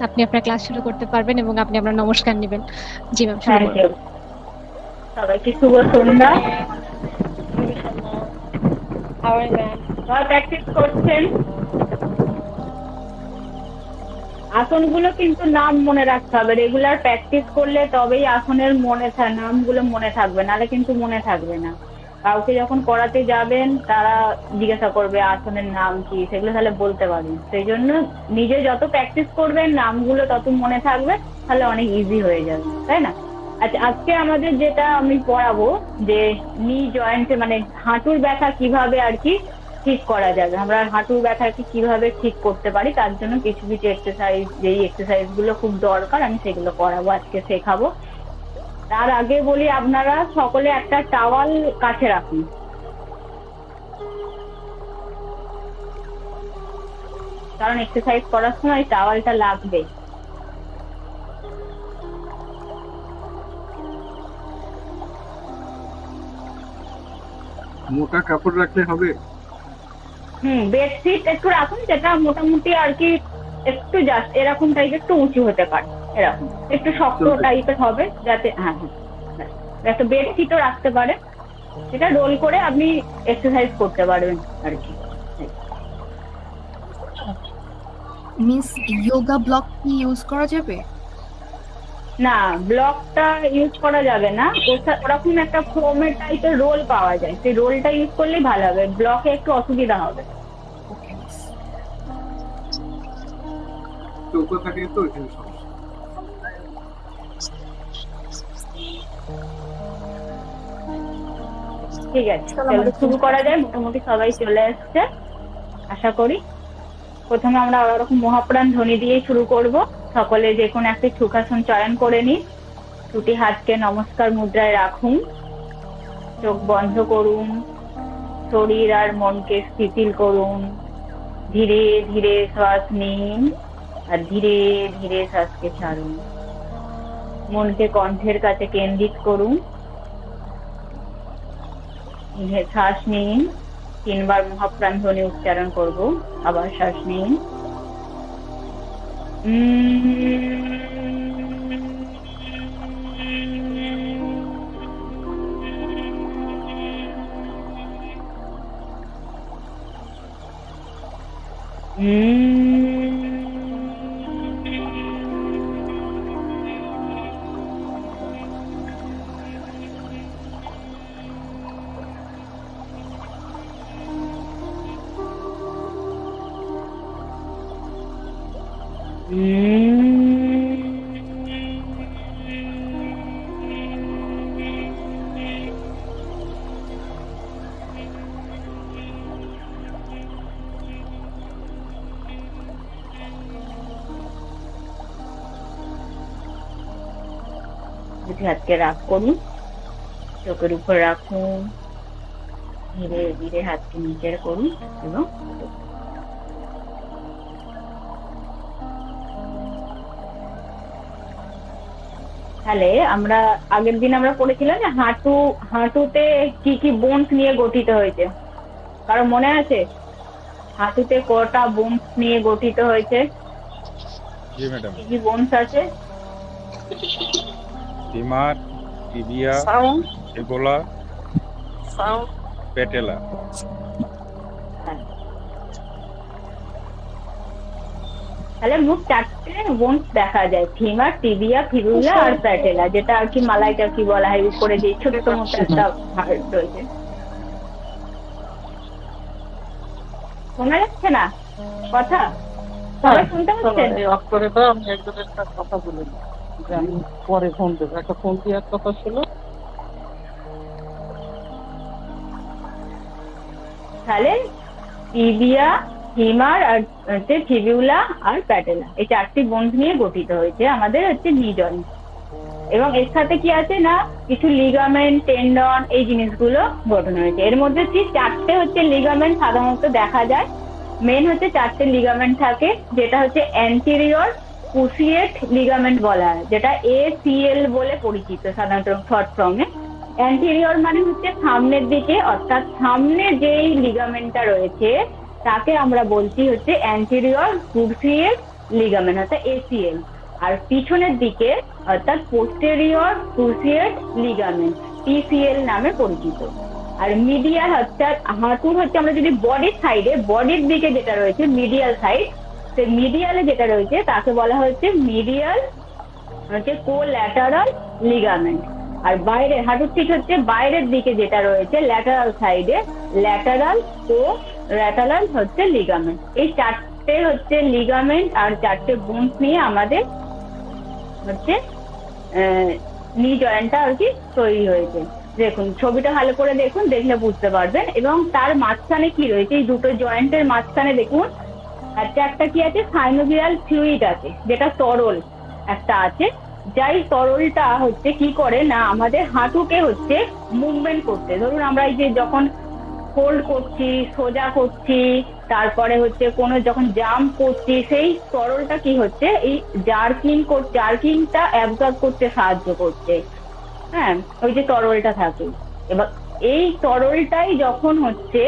আপনি আপনার ক্লাস শুরু করতে পারবেন এবং আপনি আপনার নমস্কার নেবেন। জি ম্যাম, শুরু থ্যাংক করুন। ইউ। সবাইকে শুভ সন্ধ্যা। সবাই প্র্যাকটিস করছেন। আসনগুলো কিন্তু নাম মনে রাখতে হবে, রেগুলার প্র্যাকটিস করলে তবেই আসনের নামগুলো মনে থাকবে, নাহলে কিন্তু মনে থাকবে না। কাউকে যখন করাতে যাবেন তারা জিজ্ঞাসা করবে আসনের নাম কি, সেগুলো তাহলে বলতে পারবেন। সেই জন্য নিজে যত প্র্যাকটিস করবেন নামগুলো তত মনে থাকবে, তাহলে অনেক ইজি হয়ে যাবে, তাই না? আচ্ছা, আজকে আমাদের যেটা আমি পড়াবো যে নি জয়েন্টে মানে হাঁটুর ব্যথা কিভাবে আর কি ঠিক করা যাবে, আমরা হাঁটুর ব্যথাকে কিভাবে ঠিক করতে পারি, তার জন্য কিছু কিছু এক্সারসাইজ, যেই এক্সারসাইজ গুলো খুব দরকার আমি সেগুলো করাবো, আজকে শেখাবো। তার আগে বলি, আপনারা সকলে একটা টাওয়াল কাছে রাখুন, কারণ এক্সারসাইজ করার সময় টাওয়ালটা লাগবে। মোটা কাপড় রাখলে হবে? বেডশিট একটু রাখুন, যেটা মোটামুটি আর কি একটু জাস্ট এরকম টাইপ, একটু উঁচু হতে পারে, এরকম একটু শক্ত টাইপের হবে, যাতে হ্যাঁ হ্যাঁ একটা বেডশিটও রাখতে পারে, সেটা রোল করে আপনি এক্সারসাইজ করতে পারবেন আর কি। মিস, যোগা ব্লক কি ইউজ করা যাবে? না, ব্লকটা ইউজ করা যাবে না, ওরকম একটা ফোমের টাইপের রোল পাওয়া যায়, সেই রোলটা ইউজ করলেই ভালো হবে, ব্লকে একটু অসুবিধা হবে। ওকে মিস। চৌকো থাকে তো এখানে সমস্যা। ঠিক আছে, তাহলে শুরু করা যায়। মোটামুটি সবাই চলে এসছে আশা করি। প্রথমে আমরা ওরকম মহাপ্রাণ ধ্বনি দিয়েই শুরু করব। সকলে যে কোনো একটি সুখাসন চয়ন করে নিন, দুটি হাতকে নমস্কার মুদ্রায় রাখুন, চোখ বন্ধ করুন, শরীর আর মনকে স্থিতিল করুন, ধীরে ধীরে শ্বাস নিন আর ধীরে ধীরে শ্বাসকে ছাড়ুন। মনকে কণ্ঠের কাছে কেন্দ্রিত করুন। শ্বাস নিন, 3 বার মহাপ্রাণ ধ্বনি উচ্চারণ করব। আবার শ্বাস নিন। দুটি হাতকে রাখ করুন, চোখের উপর রাখুন, ধীরে ধীরে হাতকে নিচের করুন এবং তাহলে আমরা আগের দিন আমরা পড়েছিলাম যে হাঁটুতে কি কি বোনস নিয়ে গঠিত হয়েছে, কারো মনে আছে? হাঁটুতে কটা বোনস নিয়ে গঠিত হয়েছে? জি ম্যাডাম। কি কি বোনস আছে? Femur, tibia, fibula, patella. তাহলে মোট 4টে বোনস দেখা যায়, ফিমার, টিবিয়া, ফিবুলা আর প্যাটেলা, যেটা আর কি মালাইটা কি বলা হয়, উপরে যে ছোট্ট মতো একটা হাড় রয়েছে। শোনা যাচ্ছে না কথা? সবাই শুনতে পাচ্ছেন? অক্ষরেটা আমি একজনের একটা কথা বলে দিই, যে আমি পরে ফোন দেবো, একটা ফোন দেওয়ার কথা ছিল। তাহলে টিবিয়া, ফিমার আর হচ্ছে ফিবিউলা আর প্যাটেলা, এই 4টি বোনস নিয়ে গঠিত হয়েছে আমাদের হচ্ছে নি জয়েন্ট। এবং এর সাথে কি আছে না, কিছু লিগামেন্ট, টেন্ডন, এই জিনিসগুলো গঠন হয়েছে। এর মধ্যে 4টে হচ্ছে লিগামেন্ট সাধারণত দেখা যায়। মেন হচ্ছে 4টে লিগামেন্ট থাকে, যেটা হচ্ছে অ্যান্টেরিয়র ক্রুসিয়েট লিগামেন্ট বলা হয়, যেটা ACL বলে পরিচিত সাধারণত শর্ট ফর্মে। অ্যান্টেরিয়র মানে হচ্ছে সামনের দিকে, অর্থাৎ সামনে যেই লিগামেন্টটা রয়েছে তাকে আমরা বলছি হচ্ছে অ্যান্টেরিয়র ক্রুসিয়েট লিগামেন্ট অর্থাৎ এসিএল। আর পিছনের দিকে অর্থাৎ পোস্টেরিয়র ক্রুসিয়েট লিগামেন্ট পিসিএল নামে পরিচিত। আর মিডিয়াল হচ্ছে হাঁটুর হচ্ছে আমরা যদি বডির সাইডে বডির দিকে যেটা রয়েছে মিডিয়াল সাইড, সেই মিডিয়ালে যেটা রয়েছে তাকে বলা হচ্ছে মিডিয়াল হচ্ছে কোল্যাটারাল লিগামেন্ট। আর বাইরে হাঁটুর ঠিক হচ্ছে বাইরের দিকে যেটা রয়েছে ল্যাটারাল সাইডে ল্যাটারাল ল্যাটারাল হচ্ছে লিগামেন্ট। এই চারটে হচ্ছে লিগামেন্ট আর চারটে বোনস নিয়ে আমাদের হচ্ছে নি জয়েন্টটা আর কি তৈরি হয়েছে। দেখুন ছবিটা ভালো করে দেখুন, দেখলে বুঝতে পারবেন। এবং তার মাঝখানে কি রয়েছে, এই দুটো জয়েন্টের মাঝখানে দেখুন একটা কি আছে, সাইনোভিয়াল ফ্লুইড আছে, যেটা তরল একটা আছে। যাই তরলটা হচ্ছে কি করে না আমাদের হাঁটুকে হচ্ছে মুভমেন্ট করতে, ধরুন আমরা এই যে যখন ফোল্ড করছি, সোজা করছি, তারপরে হচ্ছে কোনো যখন জাম্প করছি, সেই তরলটা কি হচ্ছে এই জার্কিংটা অ্যাবজর্ব করতে সাহায্য করছে। হ্যাঁ, ওই যে তরলটা থাকে। এবার এই তরলটাই যখন হচ্ছে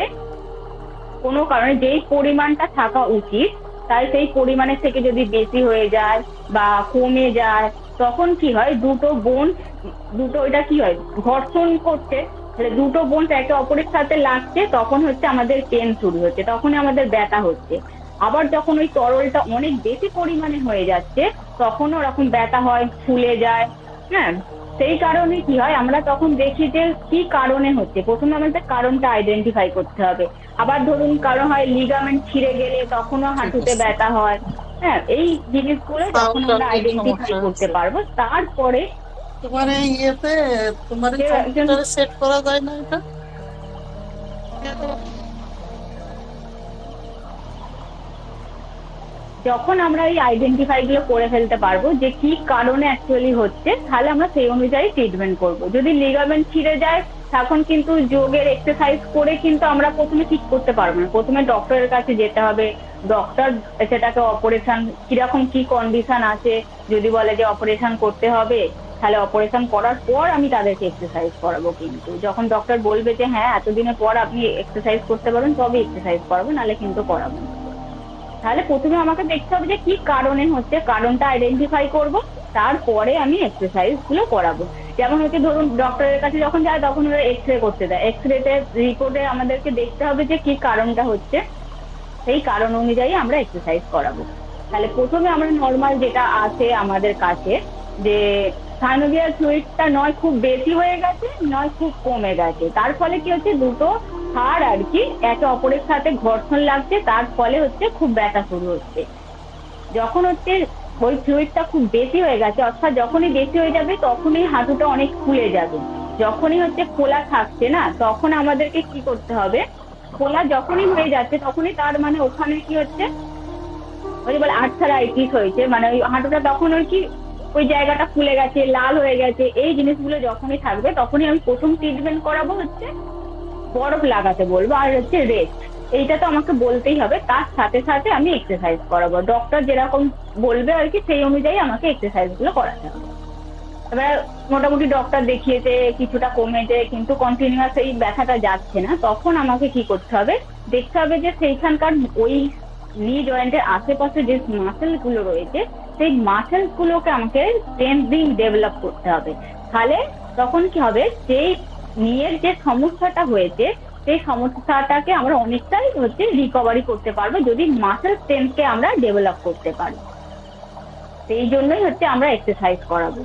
কোনো কারণে যেই পরিমাণটা থাকা উচিত তাই সেই পরিমাণের থেকে যদি বেশি হয়ে যায় বা কমে যায়, তখন কি হয় দুটো এটা কি হয় ঘর্ষণ করছে, তাহলে দুটো বোন একে অপরের সাথে লাগছে, তখন হচ্ছে আমাদের পেন শুরু হচ্ছে, তখনই আমাদের ব্যথা হচ্ছে। আবার যখন ওই তরলটা অনেক বেশি পরিমাণে হয়ে যাচ্ছে তখন ওরকম ব্যথা হয়, ফুলে যায়। হ্যাঁ, সেই কারণে কি হয় আমরা তখন দেখি যে কি কারণে হচ্ছে, প্রথমে আমাদের কারণটা আইডেন্টিফাই করতে হবে। আবার ধরুন কারো হয় লিগামেন্ট ছিঁড়ে গেলে তখনও হাঁটুতে ব্যথা হয়। হ্যাঁ, এই জিনিসগুলো যখন আমরা আইডেন্টিফাই করতে পারবো তারপরে তোমার এই ইয়েতে তোমার কম্পিউটারে সেট করা যায় না এটা? যখন আমরা এই আইডেন্টিফাই গুলো করে ফেলতে পারবো যে কি কারণে অ্যাকচুয়ালি হচ্ছে, তাহলে আমরা সেই অনুযায়ী ট্রিটমেন্ট করব। যদি লিগামেন্ট ছিঁড়ে যায় তখন কিন্তু যোগের এক্সারসাইজ করে কিন্তু আমরা প্রথমে ঠিক করতে পারবো না, প্রথমে ডক্টরের কাছে যেতে হবে। ডক্টর সেটাকে অপারেশন কিরকম কি কন্ডিশন আছে, যদি বলে যে অপারেশন করতে হবে তাহলে অপারেশন করার পর আমি তাদেরকে এক্সারসাইজ করাবো। কিন্তু যখন ডক্টর বলবে যে হ্যাঁ এতদিনের পর আপনি এক্সারসাইজ করতে পারবেন তবে এক্সারসাইজ করাবো, নাহলে কিন্তু করাবো না। তাহলে প্রথমে আমাকে দেখতে হবে যে কি কারণে হচ্ছে, কারণটা আইডেন্টিফাই করব, তারপরে আমি এক্সারসাইজ গুলো করাবো। যেমন হচ্ছে ধরুন ডক্টরের কাছে যখন যায় তখন ওরা এক্সরে করতে দেয়, এক্সরেতে রিপোর্টে আমাদেরকে দেখতে হবে যে কি কারণটা হচ্ছে, সেই কারণ অনুযায়ী আমরা এক্সারসাইজ করাবো। তাহলে প্রথমে আমরা নর্মাল যেটা আছে আমাদের কাছে যে সাইনোভিয়াল ফ্লুইডটা নয় খুব বেশি হয়ে গেছে নয় খুব কমে গেছে, তার ফলে কি হচ্ছে দুটো হাড় আর কি একে অপরের সাথে ঘর্ষণ লাগছে, তার ফলে হচ্ছে খুব ব্যথা শুরু হচ্ছে। যখন হচ্ছে ওই ফ্লুইডটা খুব বেশি হয়ে গেছে, অর্থাৎ যখনই বেশি হয়ে যাবে তখনই হাঁটুটা অনেক ফুলে যাবে। যখনই হচ্ছে খোলা থাকছে না তখন আমাদেরকে কি করতে হবে, খোলা যখনই হয়ে যাচ্ছে তখনই তার মানে ওখানে কি হচ্ছে ওই বলে আর্থারাইটিস হয়েছে, মানে ওই হাঁটুটা তখন ওই কি ওই জায়গাটা ফুলে গেছে, লাল হয়ে গেছে। এই জিনিসগুলো যখনই থাকবে তখনই আমি প্রথম ট্রিটমেন্ট করাবো হচ্ছে বরফ লাগাতে বলবো আর হচ্ছে রেস্ট, এইটা তো আমাকে বলতেই হবে। তার সাথে সাথে আমি এক্সারসাইজ করাবো, ডক্টর যেরকম বলবে আর কি সেই অনুযায়ী আমাকে এক্সারসাইজ গুলো করাতে হবে। এবার মোটামুটি ডক্টর দেখিয়েছে, কিছুটা কমেছে, কিন্তু কন্টিনিউয়াস এই ব্যথাটা যাচ্ছে না, তখন আমাকে কি করতে হবে, দেখতে হবে যে সেইখানকার ওই নি জয়েন্টের আশেপাশে যে মাসেল গুলো রয়েছে সেই মাসেলস গুলোকে আমাকে স্ট্রেংথেনিং ডেভেলপ করতে হবে। তাহলে তখন কি হবে, সেই নিয়ের যে সমস্যাটা হয়েছে সেই সমস্যাটাকে আমরা অনেকটাই হচ্ছে রিকভারি করতে পারবো যদি মাসেল স্ট্রেংথকে আমরা ডেভেলপ করতে পারি। সেই জন্যই হচ্ছে আমরা এক্সারসাইজ করাবো।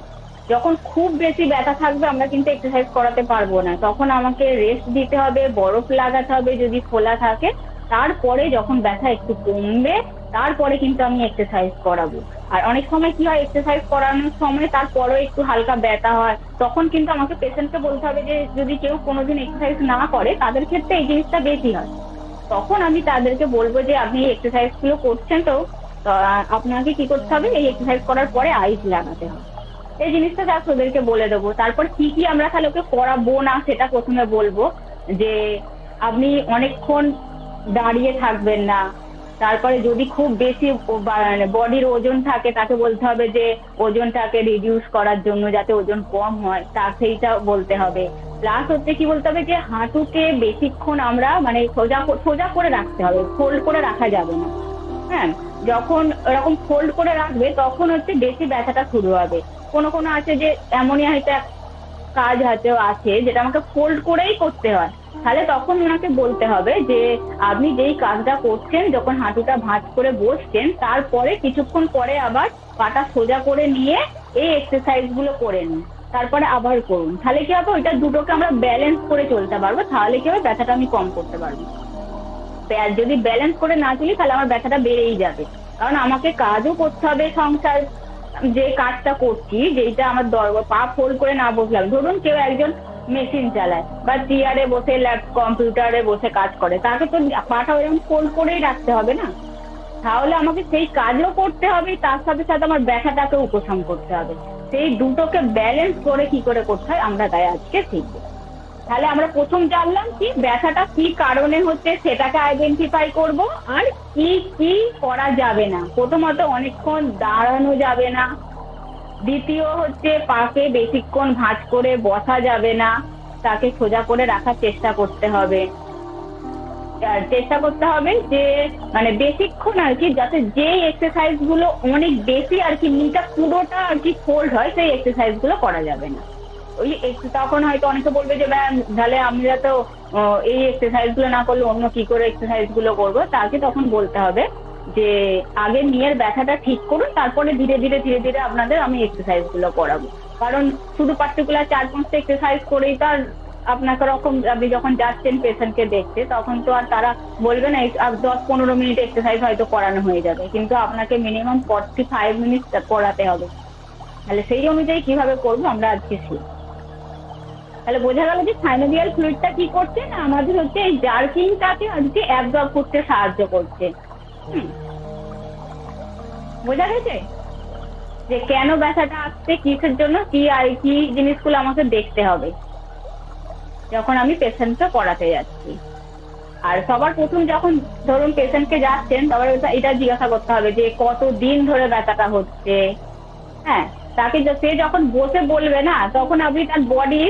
যখন খুব বেশি ব্যথা থাকবে আমরা কিন্তু এক্সারসাইজ করাতে পারবো না, তখন আমাকে রেস্ট দিতে হবে, বরফ লাগাতে হবে যদি খোলা থাকে, তারপরে যখন ব্যথা একটু কমবে তারপরে কিন্তু আমি এক্সারসাইজ করাবো। আর অনেক সময় কি হয়, এক্সারসাইজ করানোর সময় তারপরেও একটু হালকা ব্যথা হয়, তখন কিন্তু আমাকে পেশেন্টকে বলতে হবে যে যদি কেউ কোনোদিন এক্সারসাইজ না করে তাদের ক্ষেত্রে এই জিনিসটা বেশি হয়, তখন আমি তাদেরকে বলবো যে আপনি এক্সারসাইজ গুলো করছেন তো আপনাকে কি করতে হবে, এই এক্সারসাইজ করার পরে আইস লাগাতে হবে। এই জিনিসটা জাস্ট ওদেরকে বলে দেবো। তারপর কি কি আমরা তাহলে ওকে করাবো না সেটা প্রথমে বলবো, যে আপনি অনেকক্ষণ দাঁড়িয়ে থাকবেন না। তারপরে যদি খুব বেশি বডির ওজন থাকে তাকে বলতে হবে যে ওজনটাকে রিডিউস করার জন্য যাতে ওজন কম হয়, তা সেইটা বলতে হবে। প্লাস হচ্ছে কি বলতে হবে যে হাঁটুকে বেশিক্ষণ আমরা মানে সোজা করে রাখতে হবে, ফোল্ড করে রাখা যাবে না। হ্যাঁ, যখন এরকম ফোল্ড করে রাখবে তখন হচ্ছে বেশি ব্যথাটা শুরু হবে। কোনো কোনো আছে যে এমনই হয়তো কাজ হয়তো আছে যেটা আমাকে ফোল্ড করেই করতে হয়, তাহলে তখন ওনাকে বলতে হবে যে আপনি যেই কাজটা করছেন, যখন হাঁটুটা ভাঁজ করে বসছেন তারপরে কিছুক্ষণ পরে আবার পাটা সোজা করে নিয়ে এই এক্সারসাইজ গুলো করে নিন, তারপরে আবার করুন। তাহলে কি হবে, ওইটা দুটোকে আমরা ব্যালেন্স করে চলতে পারবো, তাহলে কি হবে, ব্যথাটা আমি কম করতে পারবো। যদি ব্যালেন্স করে না চলি তাহলে আমার ব্যথাটা বেড়েই যাবে, কারণ আমাকে কাজও করতে হবে, সংসার যে কাজটা করছি, যেটা আমার দরকার, পা ফোল্ড করে না বসলাম। ধরুন কেউ একজন মেশিন চালায় বা চেয়ারে বসে কম্পিউটারে বসে কাজ করে, তাকে তো পাটা ওরকম ফোল্ড করেই রাখতে হবে না, তাহলে আমাকে সেই কাজও করতে হবে, তার সাথে সাথে আমার ব্যথাটাকে উপশম করতে হবে। সেই দুটোকে ব্যালেন্স করে কি করে করতে হয় আমরা তাই আজকে শিখবো। তাহলে আমরা প্রথম জানলাম কি ব্যথাটা কি কারণে হচ্ছে সেটাকে আইডেন্টিফাই করব, আর কি কি করা যাবে না। প্রথমত অনেকক্ষণ দাঁড়ানো যাবে না, দ্বিতীয় হচ্ছে পাকে বেশিক্ষণ ভাঁজ করে বসা যাবে না, তাকে সোজা করে রাখার চেষ্টা করতে হবে। চেষ্টা করতে হবে যে মানে বেশিক্ষণ আর কি, যাতে যে এক্সারসাইজ গুলো অনেক বেশি আর কি নিটা পুরোটা আর কি ফোল্ড হয়, সেই এক্সারসাইজ গুলো করা যাবে না। ওই তখন হয়তো অনেকে বলবে যে ম্যাম তাহলে আমরা তো এই এক্সারসাইজ গুলো না করলে অন্য কি করে এক্সারসাইজ গুলো করবো, তাকে তখন বলতে হবে যে আগে নিয়ের ব্যথাটা ঠিক করুন, তারপরে ধীরে ধীরে ধীরে ধীরে আপনাদের আমি এক্সারসাইজ গুলো করাবো। কারণ শুধু পার্টিকুলার 4-5টা এক্সারসাইজ করেই তো আর আপনাকে রকম, আপনি যখন যাচ্ছেন পেশেন্টকে দেখতে তখন তো আর তারা বলবে না 10-15 মিনিট এক্সারসাইজ হয়তো করানো হয়ে যাবে, কিন্তু আপনাকে মিনিমাম 45 মিনিট করাতে হবে। তাহলে সেই অনুযায়ী কিভাবে করবো আমরা আজকে শিখব। তাহলে বোঝা গেল যে সাইনোভিয়াল ফ্লুইডটা কি করছে না, আমাদের হচ্ছে এই জার্কিংটাকে আজকে অ্যাবজর্ব করতে সাহায্য করছে। বোঝা গেছে যে কেন ব্যথাটা আসছে, কিসের জন্য, কি আর কি জিনিসগুলো আমাকে দেখতে হবে যখন আমি পেশেন্টকে পড়াতে যাচ্ছি। আর সবার প্রথম যখন ধরুন পেশেন্টকে যাচ্ছেন, সবার এটা জিজ্ঞাসা করতে হবে যে কতদিন ধরে ব্যথাটা হচ্ছে। হ্যাঁ, তাকে সে যখন বসে বলবে না, তখন আপনি তার বডি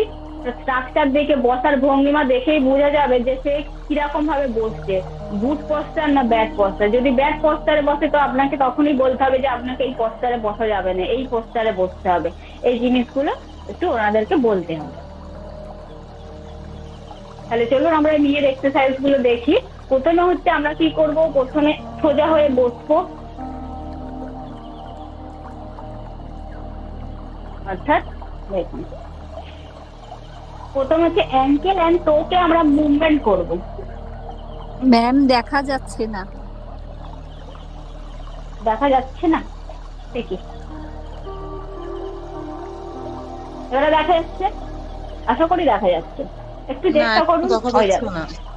স্ট্রাকচার দেখে, বসার ভঙ্গিমা দেখেই বোঝা যাবে যে সে কিরকম ভাবে বসছে, গুড পস্টার না ব্যাড পস্টার। যদি ব্যাড পস্টারে বসে তো আপনাকে তখনই বলতে হবে যে আপনাকে এই পস্টারে বসা যাবে না, এই পস্টারে বসতে হবে। এই জিনিসগুলো একটু ওনাদেরকে বলতে হবে। তাহলে চলুন আমরা নিজের এক্সারসাইজ গুলো দেখি। প্রথমে হচ্ছে আমরা কি করব, প্রথমে সোজা হয়ে বসবো, অর্থাৎ দেখুন প্রথম হচ্ছে অ্যাঙ্কেল এন্ড টোকে আমরা মুভমেন্ট করব। ম্যাম দেখা যাচ্ছে না। দেখা যাচ্ছে না ঠিকই, এবারে দেখা যাচ্ছে? আশা করি দেখা যাচ্ছে। একটু চেষ্টা করুন।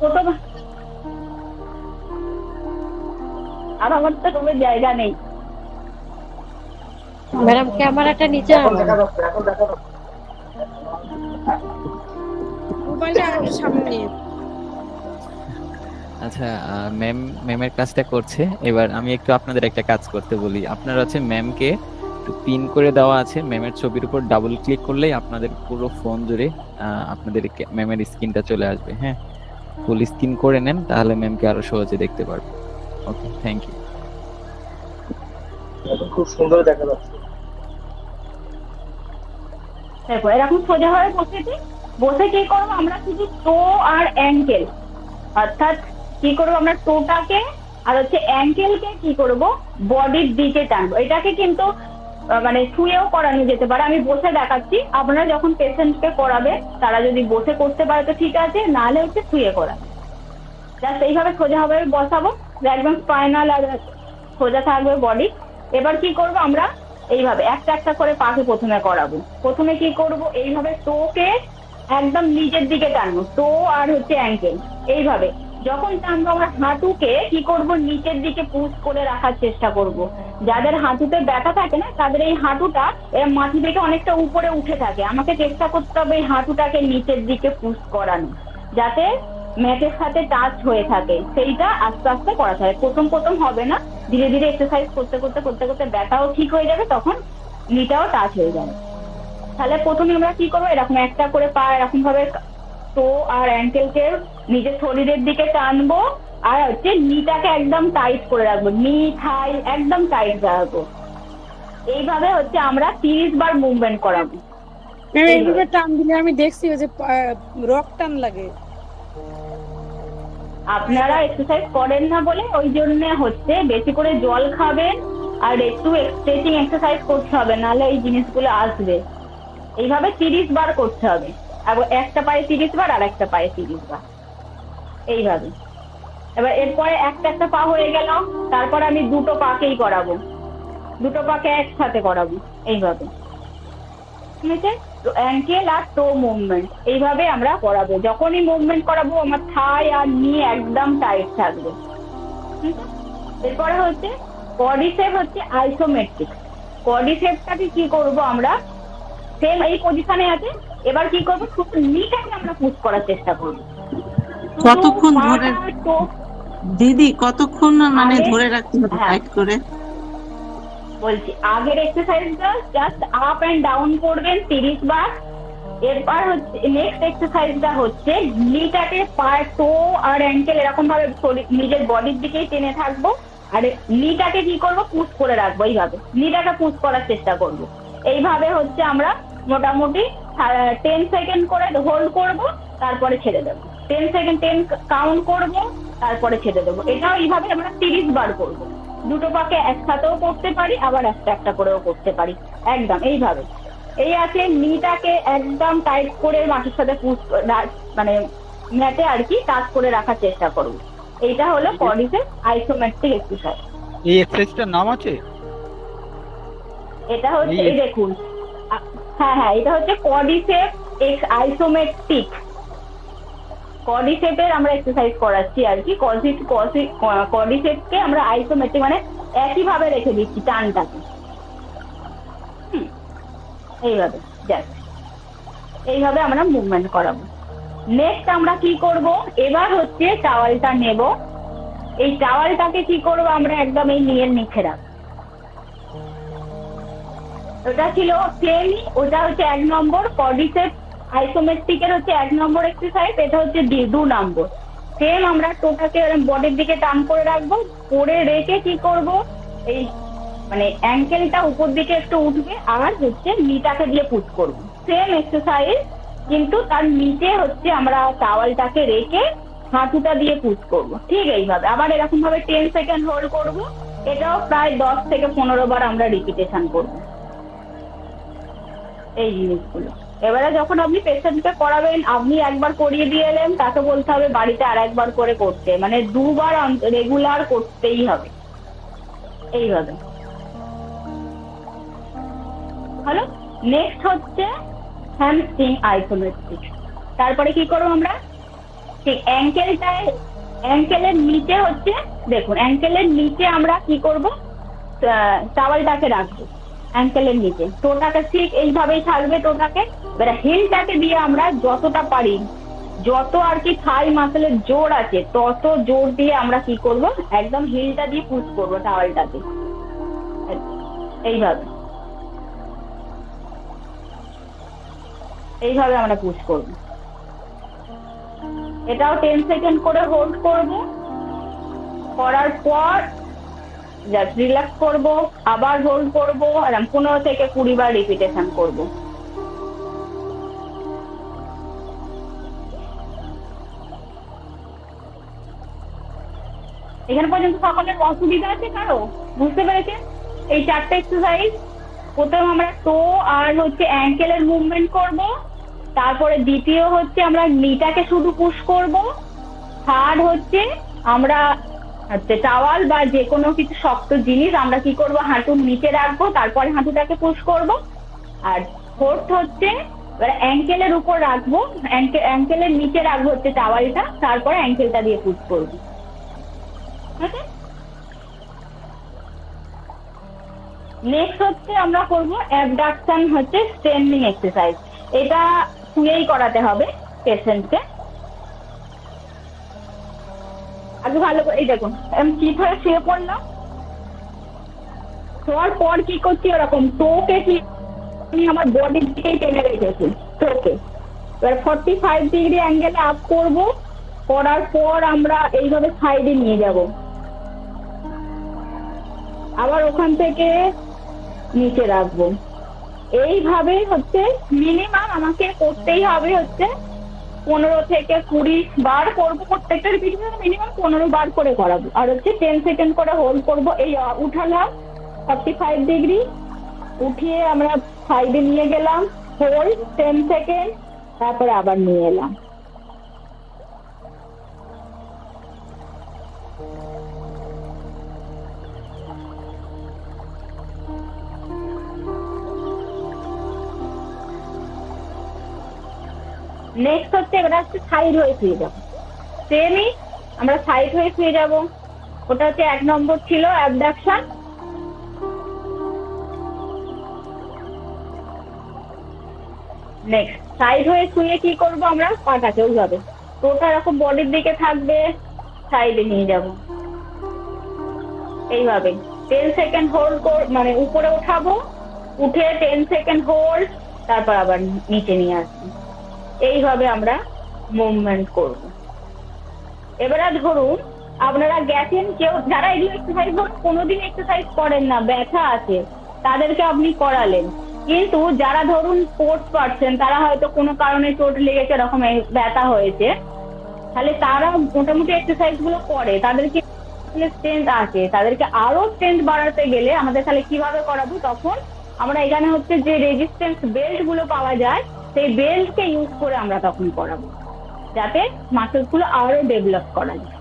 প্রথম আর আমার তো রুমের জায়গা নেই। ম্যাডাম ক্যামেরাটা নিচে আনুন। মোবাইলটা একটু সামনে নিয়ে। আচ্ছা, ম্যামের কাজটা করছে। এবার আমি একটু আপনাদের একটা কাজ করতে বলি। আপনারা হচ্ছে ম্যামকে একটু পিন করে দেওয়া আছে, ম্যামের ছবির উপর ডাবল ক্লিক করলেই আপনাদের পুরো ফোন জুড়ে আপনাদের ম্যামের স্ক্রিনটা চলে আসবে। হ্যাঁ, ফুল স্ক্রিন করে নেন, তাহলে ম্যামকে আরো সহজে দেখতে পারবে। ওকে, থ্যাংক ইউ। খুব সুন্দর দেখা যাচ্ছে। দেখো এরকম সোজা হয়ে বসেছি, বসে কি করবো আমরা, শুধু টো আর অ্যাঙ্কেল, অর্থাৎ কি করবো আমরা টোটাকে আর হচ্ছে অ্যাঙ্কেলকে কি করব বডির দিকে টানবো। এটাকে কিন্তু মানে শুয়েও করানো যেতে পারে, আমি বসে দেখাচ্ছি। আপনারা যখন পেশেন্টকে করাবে তারা যদি বসে করতে পারে তো ঠিক আছে, নাহলে হচ্ছে শুয়ে করাবে। জাস্ট এইভাবে সোজা হবে বসাবো, একদম স্পাইনাল আর সোজা থাকবে বডি। এবার কি করব আমরা এইভাবে একটা একটা করে পাকে প্রথমে করাবো। প্রথমে কি করব, এইভাবে টোকে একদম নিচের দিকে টানবো, টো আর হচ্ছে অ্যাঙ্কেল। এইভাবে যখন টানবো আমরা হাঁটুকে কি করব, নিচের দিকে পুশ করে রাখার চেষ্টা করব। যাদের হাঁটুতে ব্যথা থাকে না তাদের এই হাঁটুটা মাটি থেকে অনেকটা উপরে উঠে থাকে, আমাকে চেষ্টা করতে হবে এই হাঁটুটাকে নিচের দিকে পুশ করানো, যাতে ম্যাটের সাথে টাচ হয়ে থাকে। সেইটা আস্তে আস্তে করা যায়, প্রথম প্রথম হবে না, ধীরে ধীরে এক্সারসাইজ করতে করতে করতে করতে ব্যথাও ঠিক হয়ে যাবে, তখন নিটাও টাচ হয়ে যাবে। তাহলে প্রথমে আমরা কি করবো, এরকম একটা করে পা এরকম ভাবে টো আর অ্যাঙ্কেলকে নিজের শরীরের দিকে টানবো, আর হচ্ছে নিটাকে একদম টাইট করে রাখবো, নি থাই একদম টাইট রাখবো। এইভাবে হচ্ছে আমরা 30 বার মুভমেন্ট করাবো। ম্যাম এইভাবে টান দিলে আমি দেখছি ওই যে রক টান লাগে। আপনারা এক্সারসাইজ করেন না বলে ওই জন্য হচ্ছে, বেশি করে জল খাবেন আর একটু স্ট্রেচিং এক্সারসাইজ করতে হবে, নাহলে এই জিনিসগুলো আসবে। এইভাবে 30 বার করতে হবে, আর একটা পায়ে 30 বার আর একটা পায়ে 30 বার এইভাবে। এবার এরপরে একটা পা হয়ে গেল, তারপর আমি দুটো পাকেই করাবো, দুটো পাকে একসাথে করাবো এইভাবে, ঠিক আছে? অ্যাঙ্কেল আর টো মুভমেন্ট এইভাবে আমরা করাবো। যখনই মুভমেন্ট করাবো আমার থাই আর নি একদম টাইট থাকবে। এরপরে হচ্ছে কোয়াড্রিসেপ হচ্ছে আইসোমেট্রিক। কোয়াড্রিসেপটাকে কি করব আমরা, সেম এই পজিশনে আছে। এবার কি করবো, শুধু নিটাকে আমরা পুশ করার চেষ্টা করবো। কতক্ষণ ধরে দিদি, কতক্ষণ মানে ধরে রাখতে হবে টাইট করে? বলছি আগের এক্সারসাইজটা জাস্ট আপ এন্ড ডাউন করবেন 30 বার। এরপর হচ্ছে নেক্সট এক্সারসাইজটা হচ্ছে নিটাকে পায়ে টো আর অ্যাঙ্কেল এরকম ভাবে নিজের বডির দিকেই টেনে থাকবো, আর নিটাকে কি করবো, পুশ করে রাখবো। এইভাবে নিটাকে পুশ করার চেষ্টা করবো। এইভাবে হচ্ছে আমরা মোটামুটি 10 সেকেন্ড করে হোল্ড করবো, তারপরে ছেড়ে দেবো। 10 সেকেন্ড 10 কাউন্ট করবো, তারপরে ছেড়ে দেবো। এটাও এইভাবে আমরা 30 বার করবো। দুটো পাকে একসাথেও করতে পারি, আবার একটা করেও করতে পারি, একদম এইভাবে। এই আছে নিটাকে একদম টাইট করে মাটির সাথে পুশ মানে ম্যাটে আর কি টাচ করে রাখার চেষ্টা করবো। এইটা হলো কোয়াড্রিসেপ আইসোমেট্রিক এক্সারসাইজ। এই এক্সারসাইজটার নাম আছে? এটা হচ্ছে এই দেখুন, হ্যাঁ এটা হচ্ছে কোয়াড্রিসেপ আইসোমেট্রিক। কোয়াড্রিসেপের আমরা এক্সারসাইজ করাচ্ছি আর কি। কোয়াড্রিসেপকে আমরা আইসোমেট্রিক মানে একই ভাবে রেখে দিচ্ছি টানটাকে, এইভাবে জাস্ট এইভাবে আমরা মুভমেন্ট করাবো। নেক্সট আমরা কি করব, এবার হচ্ছে টাওয়ালটা নেব। এই টাওয়ালটাকে কি করব আমরা একদম এই নিয়ের নিচে রাখবো। ওটা ছিল সেমই, ওটা হচ্ছে 1 নম্বর কোয়াড্রিসেপ আইসোমেট্রিকের হচ্ছে 1 নম্বর এক্সারসাইজ। এটা হচ্ছে 2 নম্বর। সেম আমরা টোটাকে বডির দিকে টান করে রাখবো, করে রেখে কি করব, এই মানে অ্যাঙ্কেলটা উপর দিকে একটু উঠবে, আর হচ্ছে নিটাকে দিয়ে পুশ করব। সেম এক্সারসাইজ, কিন্তু তার নিচে হচ্ছে আমরা টাওয়ালটাকে রেখে হাঁটুটা দিয়ে পুশ করব। ঠিক এইভাবে আবার এরকম ভাবে 10 সেকেন্ড হোল্ড করব। এটাও প্রায় 10 থেকে 15 বার আমরা রিপিটেশন করব এই জিনিসগুলো। এবারে যখন আপনি পেশেন্টকে করাবেন, আপনি একবার করিয়ে দিয়ে এলেন, তাকে বলতে হবে বাড়িতে আর একবার করে করতে, মানে 2 বার রেগুলার করতেই হবে এইভাবে। হ্যালো, নেক্সট হচ্ছে হ্যামস্ট্রিং আইসোমেট্রিক। তারপরে কি করবো আমরা, ঠিক অ্যাঙ্কেলের নিচে হচ্ছে, দেখুন অ্যাঙ্কেলের নিচে আমরা কি করব, টাওয়ালটাকে রাখবো অ্যাঙ্কেলের নিচে। টোটাকে ঠিক এইভাবেই থাকবে টোটাকে। এবারে হিলটাকে দিয়ে আমরা যতটা পারি, যত আর কি থাই মাসেলের জোর আছে তত জোর দিয়ে আমরা কি করব, একদম হিলটা দিয়ে পুশ করবো টাওয়ালটাকে এইভাবে। এইভাবে আমরা পুশ করব। এটাও 10 সেকেন্ড করে হোল্ড করব। করার পর জাস্ট রিল্যাক্স করব, আবার হোল্ড করব, আর 15 থেকে 20 বার রিপিটেশন করব। এখানে পর্যন্ত সকলের অসুবিধা আছে কারো? বুঝতে পেরেছেন? এই 4টে এক্সারসাইজ, প্রথম আমরা টো আর হচ্ছে অ্যাঙ্কেলের মুভমেন্ট করব, তারপরে দ্বিতীয় হচ্ছে আমরা নিটাকে শুধু পুশ করব, থার্ড হচ্ছে আমরা টাওয়াল বা যে কোনো কিছু শক্ত জিনিস আমরা কি করব, হাঁটুর নিচে রাখবো, তারপরে হাঁটুটাকে পুশ করব, আর ফোর্থ হচ্ছে অ্যাঙ্কেলের উপর রাখবো, অ্যাঙ্কেলের নিচে রাখবো হচ্ছে টাওয়ালটা, তারপরে অ্যাঙ্কেলটা দিয়ে পুশ করবো। ওকে, নেক্সট হচ্ছে আমরা করব অ্যাবডাকশন হচ্ছে স্ট্রেন্থনিং এক্সারসাইজ। এটা শুয়েই করাতে হবে পেশেন্টকে। আগে ভালো করে এই দেখুন, আমি চিত হয়ে শুয়ে পড়লাম, শোয়ার পর কি করছি, ওরকম টোকে কি আমি আমার বডির দিকেই টেনে রেখেছি টোকে। এবার 45 ডিগ্রি অ্যাঙ্গেলে আপ করব, করার পর আমরা এইভাবে সাইডে নিয়ে যাব, আবার ওখান থেকে নিচে রাখবো। এইভাবে হচ্ছে মিনিমাম আমাকে করতেই হবে হচ্ছে 15 থেকে 20 বার করবো, প্রত্যেকটার পিছনে মিনিমাম 15 বার করে করাবো। আর হচ্ছে 10 সেকেন্ড করে হোল্ড করবো। এই উঠালাম 45 ডিগ্রি, উঠিয়ে আমরা সাইডে নিয়ে গেলাম, হোল্ড 10 সেকেন্ড, তারপরে আবার নিয়ে এলাম। নেক্সট হচ্ছে এবার হচ্ছে সাইড হয়ে শুয়ে যাবো। সেমই আমরা সাইড হয়ে শুয়ে যাব। ওটা হচ্ছে 1 নম্বর ছিল অ্যাবডাকশন। নেক্সট সাইড হয়ে শুয়ে কি করব, আমরা পাটাকে ওইভাবে টোটা এরকম বডির দিকে থাকবে, সাইডে নিয়ে যাব এইভাবে। 10 সেকেন্ড হোল্ড মানে উপরে উঠাবো, উঠে 10 সেকেন্ড হোল্ড, তারপর আবার নিচে নিয়ে আসবো। এইভাবে আমরা মুভমেন্ট করব। এবারে ধরুন আপনারা গেছেন, কেউ যারা এগুলো এক্সারসাইজ কোনোদিন এক্সারসাইজ করেন না, ব্যথা আছে, তাদেরকে আপনি করালেন। কিন্তু যারা ধরুন স্পোর্টস পারছেন, তারা হয়তো কোনো কারণে চোট লেগেছে, এরকম ব্যথা হয়েছে, তাহলে তারা মোটামুটি এক্সারসাইজ গুলো করে, তাদেরকে স্ট্রেংথ আছে, তাদেরকে আরো স্ট্রেংথ বাড়াতে গেলে আমাদের তাহলে কিভাবে করাবো, তখন আমরা এখানে হচ্ছে যে রেজিস্ট্যান্স বেল্ট গুলো পাওয়া যায়, সেই বেল্টকে ইউজ করে আমরা তখন করাবো, যাতে মাসেলস গুলো আরো ডেভেলপ করা যায়।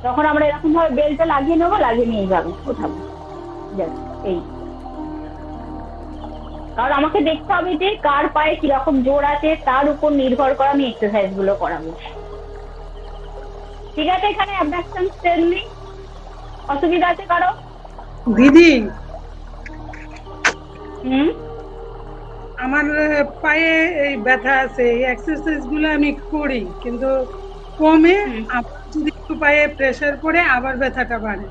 তখন আমরা এরকম ভাবে বেল্টটা লাগিয়ে নেবো, লাগিয়ে নিয়ে যাবো কোথাও। এই কারণ আমাকে দেখতে হবে যে কার পায়ে কিরকম জোর আছে, তার উপর নির্ভর করে আমি এক্সারসাইজ গুলো করাবো। ঠিক আছে, এখানে অ্যাবডাকশন স্ট্রেংথেনিং অসুবিধা আছে কারো? দিদি আমার পায়ে এই ব্যথা আছে, এই এক্সারসাইজ গুলো আমি করি কিন্তু কমে, যদি একটু পায়ে প্রেসার পড়ে আবার ব্যথাটা বাড়ে।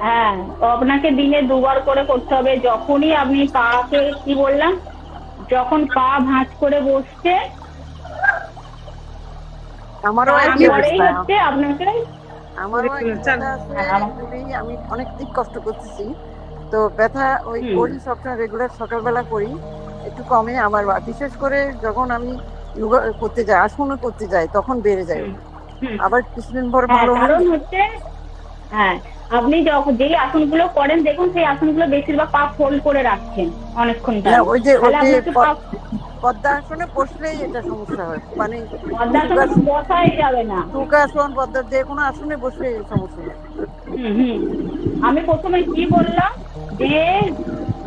হ্যাঁ, আপনাকে দিনে 2 বার করে করতে হবে। যখনই আপনি পাকে কি বললাম, যখন পা ভাঁজ করে বসছে, আমারও হচ্ছে আপনাকে আমি অনেক দিক কষ্ট করতেছি, তো ব্যথা ওই করি সবসময় রেগুলার, সকালবেলা করি, একটু কমে, আবার বিশেষ করে যখন আমি যোগা করতে যাই, আসন করতে যাই, তখন বেড়ে যায়, আবার কিছুদিন পর ভালো হয়। কারণ হচ্ছে হ্যাঁ, আপনি যখন যেই আসনগুলো করেন, দেখুন সেই আসনগুলো বেশিরভাগ পা ফোল্ড করে রাখছেন অনেকক্ষণ। ওই যে পদ্মাসনে বসলেই এটা সমস্যা হয়, মানে পদ্মাসনে বসাই যাবে না, সুখাসন, পদ্মা যে কোনো আসনে বসলে সমস্যা হয়। আমি প্রথমে কি বললাম, যে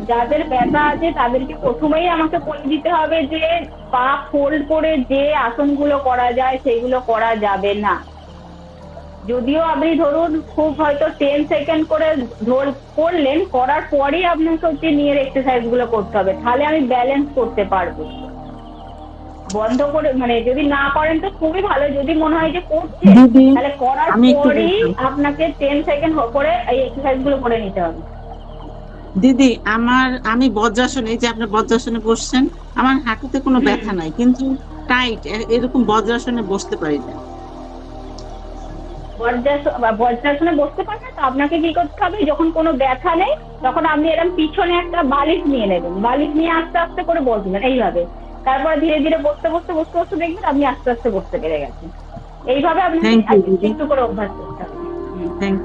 যাদের ব্যথা আছে তাদেরকে প্রথমেই আমাকে বলে দিতে হবে যে পা ফোল্ড করে যে আসনগুলো করা যায় সেগুলো করা যাবে না। যদিও আপনি ধরুন খুব হয়তো 10 সেকেন্ড করে করলেন, করার পরেই আপনাকে হচ্ছে নিয়ে এক্সারসাইজ গুলো করতে হবে, তাহলে আমি ব্যালেন্স করতে পারবো। বন্ধ করে মানে যদি না করেন তো খুবই ভালো, যদি মনে হয় যে করছে তাহলে করার পরেই আপনাকে 10 সেকেন্ড করে এই এক্সারসাইজ গুলো করে নিতে হবে। দিদি আমি বজ্রাসনে, এই যে আপনি বজ্রাসনে বসছেন, আমার হাঁটুতে কোনো ব্যথা নাই, কিন্তু টাইট এরকম বজ্রাসনে বসতে পারি না। বজ্রাসনে বসতে পারেন না, তো আপনাকে কি করতে হবে, যখন কোনো ব্যথা নেই তখন আপনি এরকম পিছনে একটা বালিশ নিয়ে নেবেন, বালিশ নিয়ে আস্তে আস্তে করে বসবেন এইভাবে, তারপর ধীরে ধীরে বসতে বসতে বসতে বসতে দেখবেন আপনি আস্তে আস্তে বসতে পেরে গেছেন। এইভাবে আপনাকে একটু করে অভ্যাস করতে হবে,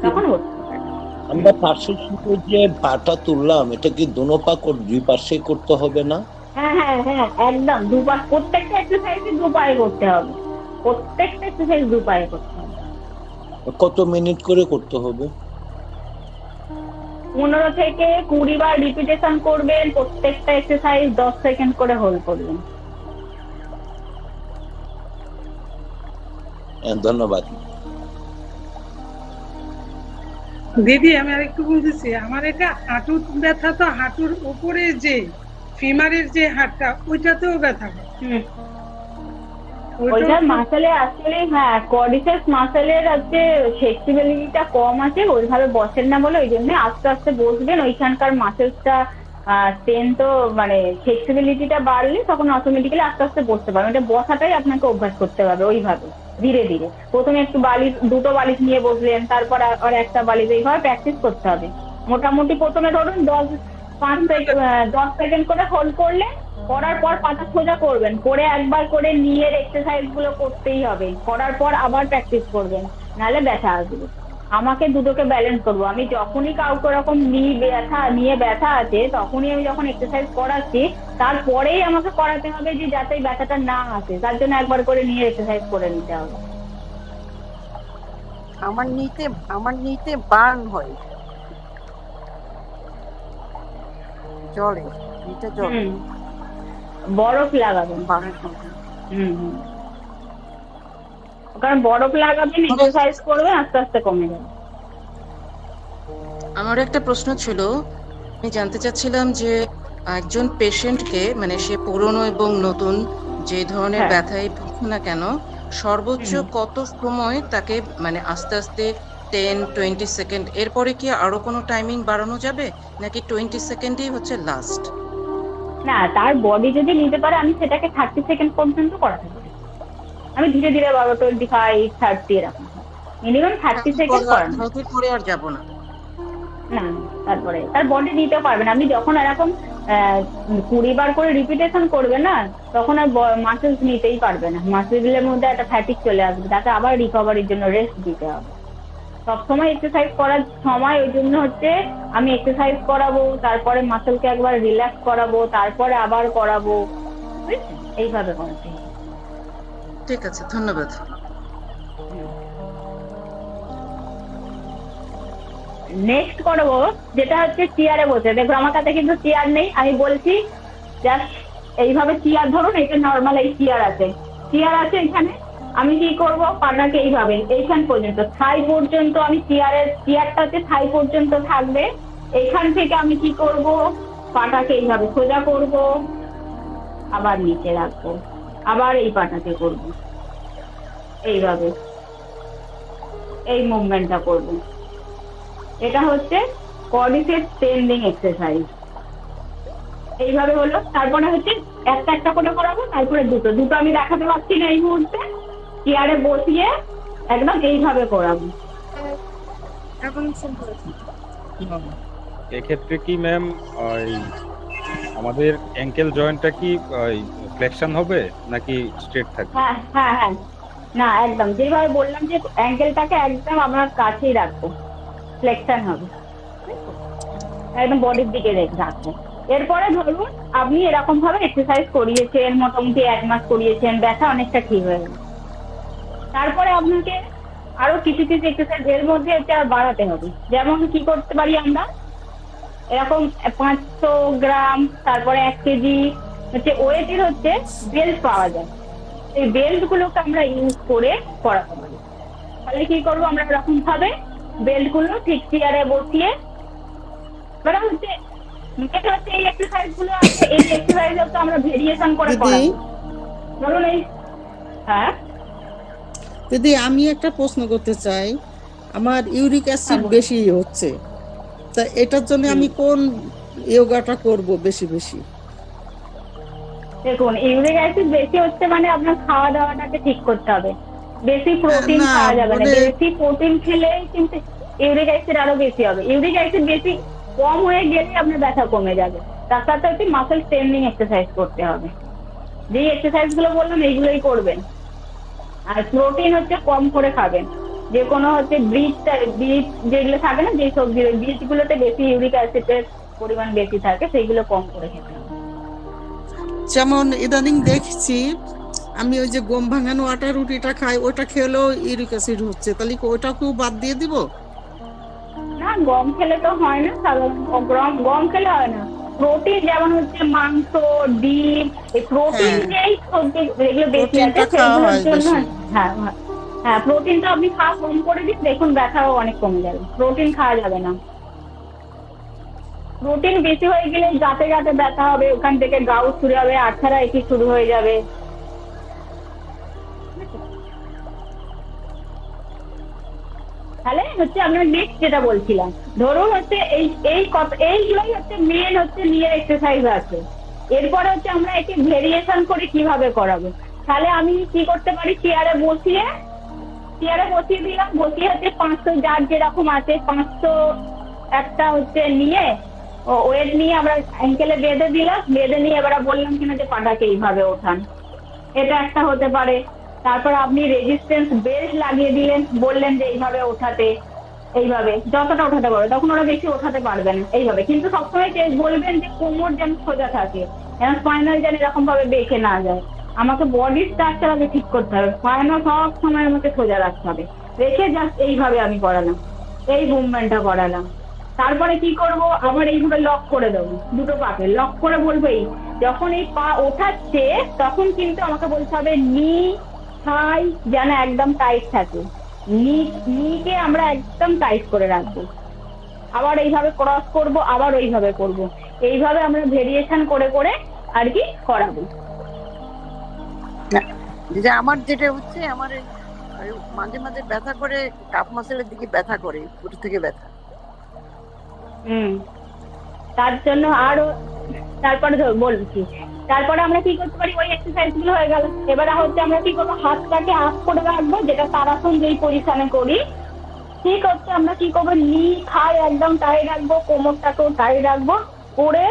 তখন বসতে পারবেন। আমরা পার্শ্ব যে পাটা তুললাম, এটা কি দোনো পা দুই পাশে করতে হবে না? হ্যাঁ হ্যাঁ হ্যাঁ, একদম 2 পা, প্রত্যেকটা এক্সারসাইজ 2 পায়ে করতে হবে, প্রত্যেকটা এক্সারসাইজ 2 পায়ে করতে হবে। কত মিনিট করে করতে হবে? 15 থেকে 20 বার রিপিটেশন করবেন, প্রত্যেকটা এক্সারসাইজ 10 সেকেন্ড করে হোল্ড করবেন। ধন্যবাদ দিদি। আমি আরেকটু বলতেছি, আমার এটা হাঁটুর ব্যথা, তো হাঁটুর উপরে যে ফিমারের যে হাড়টা, ওইটাতেও ব্যথা হয়। ওইটার মাসেলে আসলে হ্যাঁ, কোয়াড্রিসেপস মাসেলের হচ্ছে ফ্লেক্সিবিলিটিটা কম আছে, ওইভাবে বসেন না বলে, ওই জন্য আস্তে আস্তে বসবেন, ওইখানকার মাসেলসটা স্ট্রেন তো মানে ফ্লেক্সিবিলিটিটা বাড়লে তখন অটোমেটিক্যালি আস্তে আস্তে বসতে পারবেন। এটা বসাটাই আপনাকে অভ্যাস করতে হবে ওইভাবে ধীরে ধীরে। প্রথমে একটু বালিশ, দুটো বালিশ নিয়ে বসলেন, তারপর আর একটা বালিশ, এইভাবে প্র্যাকটিস করতে হবে। মোটামুটি প্রথমে ধরুন 10 সেকেন্ড করে হোল্ড করলে, করার পর পাটা সোজা করবেন, করে একবার করে নিয়ে এক্সারসাইজ গুলো করতেই হবে, করার পর আবার প্র্যাকটিস করবেন, নাহলে ব্যথা আসবে। আমাকে দুটোকে ব্যালেন্স করবো। আমি যখনই কাউকে ওরকম নিয়ে ব্যথা আছে, তখনই আমি যখন এক্সারসাইজ করাচ্ছি, তারপরেই আমাকে করাতে হবে যে যাতে ব্যথাটা না আসে, তার জন্য একবার করে নিয়ে এক্সারসাইজ করে নিতে হবে। আমার নিতে বার্ন হয়, জলে নিতে জলে বরফ লাগাবেন। কারণ বরফ লাগাবেন, এক্সারসাইজ করবেন, আস্তে আস্তে কমে যাবে। আমার একটা প্রশ্ন ছিল, আমি জানতে চাচ্ছিলাম যে একজন পেশেন্টকে, মানে সে পুরনো এবং নতুন যে ধরনের ব্যথায় ভুগছে না কেন, সর্বোচ্চ কত সময় তাকে মানে আস্তে আস্তে 10-20 সেকেন্ড, এরপরে কি আরো কোনো টাইমিং বাড়ানো যাবে নাকি 20 সেকেন্ডই হচ্ছে লাস্ট? না, তার বডি যদি নিতে পারে আমি সেটাকে 30 সেকেন্ড পর্যন্ত করাতে পারি। আমি ধীরে ধীরে 25-30 এরকম, মিনিমাম 30 সেকেন্ড করানো। পরে আর যাব না। না, তারপরে তার বডি নিতে পারবে না। আমি যখন এরকম 20 বার করে রিপিটেশন করবে না, তখন আর মাসেলস নিতেই পারবে না। মাসেলের মধ্যে একটা ফ্যাটিক চলে আসবে, তাকে আবার রিকভারির জন্য রেস্ট দিতে হবে। সবসময় এক্সারসাইজ করার সময় ওই জন্য হচ্ছে আমি এক্সারসাইজ করাবো, তারপরে মাসেলকে একবার রিল্যাক্স করাবো, তারপরে আবার করাবো, বুঝছেন? এইভাবে করাতে হবে। ঠিক আছে, ধন্যবাদ। নেক্সট করবো যেটা হচ্ছে চেয়ারে বসে। দেখো আমার কাছে কিন্তু চেয়ার নেই, আমি বলছি জাস্ট এইভাবে চেয়ার ধরুন, এটা নর্মাল এই চেয়ার আছে এখানে। আমি কি করব, পাটাকে এইভাবে এইখান পর্যন্ত, থাই পর্যন্ত, আমি চেয়ারটাতে থাই পর্যন্ত থাকবে। এইখান থেকে আমি কি করব, পাটাকে এইভাবে সোজা করব, আবার নিচে রাখবো, আবার এই পাটাকে করব, এইভাবে এই মুভমেন্টটা করব। এটা হচ্ছে কোয়াড্রিসেপস স্ট্রেন্থেনিং এক্সারসাইজ। এইভাবে হলো। তারপরে হচ্ছে একটা একটা করে করাবো, তারপরে দুটো আমি দেখাতে পারছি না এই মুহূর্তে, চেয়ারে বসিয়ে একদম এইভাবে করাবো। এক্ষেত্রে কি ম্যাম আমাদের অ্যাঙ্কেল জয়েন্টটা কি ফ্লেকশন হবে নাকি স্ট্রেট থাকবে? হ্যাঁ হ্যাঁ হ্যাঁ, না একদম যেভাবে বললাম যে অ্যাঙ্কেলটাকে একদম আমার কাছেই রাখবো, ফ্লেকশন হবে, একদম বডির দিকে রাখবো। এরপরে ধরুন আপনি এরকম ভাবে এক্সারসাইজ করিয়েছেন, মোটামুটি 1 মাস করিয়েছেন, ব্যথা অনেকটা ঠিক হয়ে গেল। তারপরে আপনাকে আরো কিছু এক্সারসাইজ এর মধ্যে হচ্ছে আর বাড়াতে হবে। যেমন কি করতে পারি আমরা, এরকম 500 গ্রাম, তারপরে 1 কেজি হচ্ছে ওয়েটের হচ্ছে বেল্ট পাওয়া যায়। এই বেল্ট গুলোকে আমরা ইউজ করে করাতে পারি। তাহলে কি করবো আমরা এরকম ভাবে বেল্ট গুলো ঠিক চেয়ারে বসিয়ে, এবার হচ্ছে এটা হচ্ছে এই এক্সারসাইজ গুলো আছে, এই এক্সারসাইজ তো আমরা ভেরিয়েশন করে করাবো। ধরুন এই, হ্যাঁ দিদি আমি একটা প্রশ্ন করতে চাই, আমার ইউরিক অ্যাসিড বেশি হচ্ছে, তা এটার জন্য আমি কোন যোগাটা করব বেশি বেশি? দেখুন, ইউরিক অ্যাসিড বেশি হচ্ছে মানে আপনার খাওয়া দাওয়াটাকে ঠিক করতে হবে। বেশি প্রোটিন খাওয়া যাবে না, বেশি প্রোটিন খেলেই কিন্তু ইউরিক অ্যাসিড আরো বেশি হবে। ইউরিক অ্যাসিড বেশি কম হয়ে গেলে আপনার ব্যথা কমে যাবে। তার সাথে হচ্ছে মাসেল স্ট্রেন্থেনিং এক্সারসাইজ করতে হবে। যে এক্সারসাইজ গুলো বললাম এইগুলোই করবেন। আর প্রোটিন হচ্ছে কম করে খাবেন। যে কোনো হচ্ছে বীজ যেগুলো থাকে না, যে সবজি বীজগুলোতে বেশি ইউরিক অ্যাসিডের পরিমাণ বেশি থাকে, সেইগুলো কম করে খেতে হবে। যেমন ইদানিং দেখছি আমি ওই যে গম ভাঙানো আটা রুটিটা খাই, ওটা খেলেও ইউরিক অ্যাসিড হচ্ছে, তাহলে ওটাকেও বাদ দিয়ে দিব? না, গম খেলে তো হয় না, সাধারণত গম খেলে হয় না। প্রোটিন যেমন হচ্ছে মাংস, ডিম, এই প্রোটিন যেই সবজি যেগুলো বেশি আছে সেগুলোর জন্য, হ্যাঁ হ্যাঁ প্রোটিনটা আপনি খাওয়া কম করে দিন, দেখুন ব্যথাও অনেক কমে যাবে। প্রোটিন খাওয়া যাবে না। প্রোটিন বেশি হয়ে গেলে গাতে গাতে ব্যথা হবে, ওখান থেকে গাউট শুরু হবে, আঠারা এটি শুরু হয়ে যাবে। তাহলে হচ্ছে আমরা নেক্সট যেটা বলছিলাম, ধরুন হচ্ছে এইগুলোই হচ্ছে মেন হচ্ছে নিয়ে এক্সারসাইজ আছে। এরপরে হচ্ছে আমরা একে ভেরিয়েশন করে কিভাবে করাবো। তাহলে আমি কি করতে পারি, চেয়ারে বসিয়ে দিলাম, বসিয়ে হচ্ছে 500 যার যেরকম আছে 500 একটা হচ্ছে নিয়ে ওয়েট নিয়ে আমরা অ্যাঙ্কেলে বেঁধে দিলাম, বেঁধে নিয়ে এবার বললাম কিনা যে পাটাকে এইভাবে ওঠান, এটা একটা হতে পারে। তারপর আপনি রেজিস্ট্যান্স বেল্ট লাগিয়ে দিলেন, বললেন যে এইভাবে ওঠাতে, এইভাবে যতটা ওঠাতে পারবে, তখন ওরা বেশি ওঠাতে পারবে না এইভাবে। কিন্তু সবসময় বলবেন যে কোমর যেন সোজা থাকে, যেন স্পাইনাল যেন এরকম ভাবে বেঁকে না যায়। আমাকে বডি স্ট্রাকচার আগে ঠিক করতে হবে, স্পাইনাল সব সময় আমাকে সোজা রাখতে হবে, রেখে জাস্ট এইভাবে আমি করালাম, এই মুভমেন্টটা করালাম। তারপরে কি করব, আবার এইভাবে লক করে দেবো, দুটো পাকে লক করে বলবো এই যখন এই পা ওঠাচ্ছে তখন কিন্তু আমাকে বলতে হবে নি থাই যেন একদম টাইট থাকে, নিকে আমরা একদম টাইট করে রাখবো। আবার এইভাবে ক্রস করব, আবার ওইভাবে করব, এইভাবে আমরা ভেরিয়েশন করে করে আর কি করাবো। যে আমার যেটা হচ্ছে, আমার মাঝে মাঝে ব্যথা করে, কাপ মাসেলের দিকে ব্যথা করে, পুরো থেকে ব্যথা। তার জন্য আরো তারপরে বলছি, তারপরে আমরা কি করতে পারি, ওই এক্সারসাইজ গুলো হয়ে গেল। এবারে হচ্ছে আমরা কি করবো, হাতটাকে আপ করে রাখবো, যেটা তারাসন যেই পজিশনে করি, ঠিক হচ্ছে আমরা কি করবো, নি থাই একদম টাইট রাখবো, কোমরটাকেও টাইট রাখবো, করে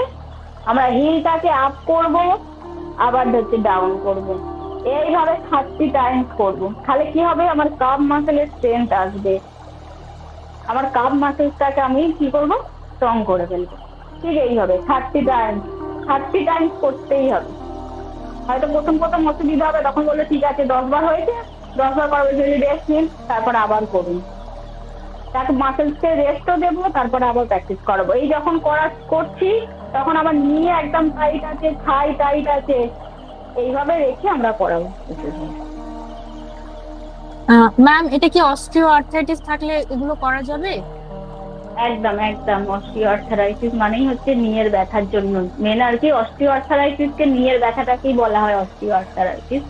আমরা হিলটাকে আপ করব, আবার হচ্ছে ডাউন করব, এইভাবে 30 টাইমস করবো। তাহলে কি হবে, আমার কাপ মাসেলের স্ট্রেংথ আসবে, আমার কাপ মাসেলসটাকে আমি কি করবো, স্ট্রং করে ফেলবো। ঠিক এইভাবে 30 টাইমস করতেই হবে। হয়তো প্রথম অসুবিধা হবে, তখন বললে ঠিক আছে 10 বার হয়েছে, 10 বার করবে, যদি রেস্ট নিন, তারপর আবার করুন, তাকে মাসেলসকে রেস্টও দেবো, তারপরে আবার প্র্যাকটিস করাবো। এই যখন করছি তখন আমার নিয়ে একদম টাইট আছে, থাই টাইট আছে, এইভাবে রেখে আমরা করাবো। ম্যাম, এটা কি অস্টিও আর্থ্রাইটিস থাকলে এগুলো করা যাবে? একদম অস্টিও আর্থারাইটিস মানেই হচ্ছে নিয়ের ব্যথার জন্য মেন আর কি। অস্টিও আর্থারাইটিসকে নিয়ের ব্যথাটাকেই বলা হয় অস্টিও আর্থারাইটিস।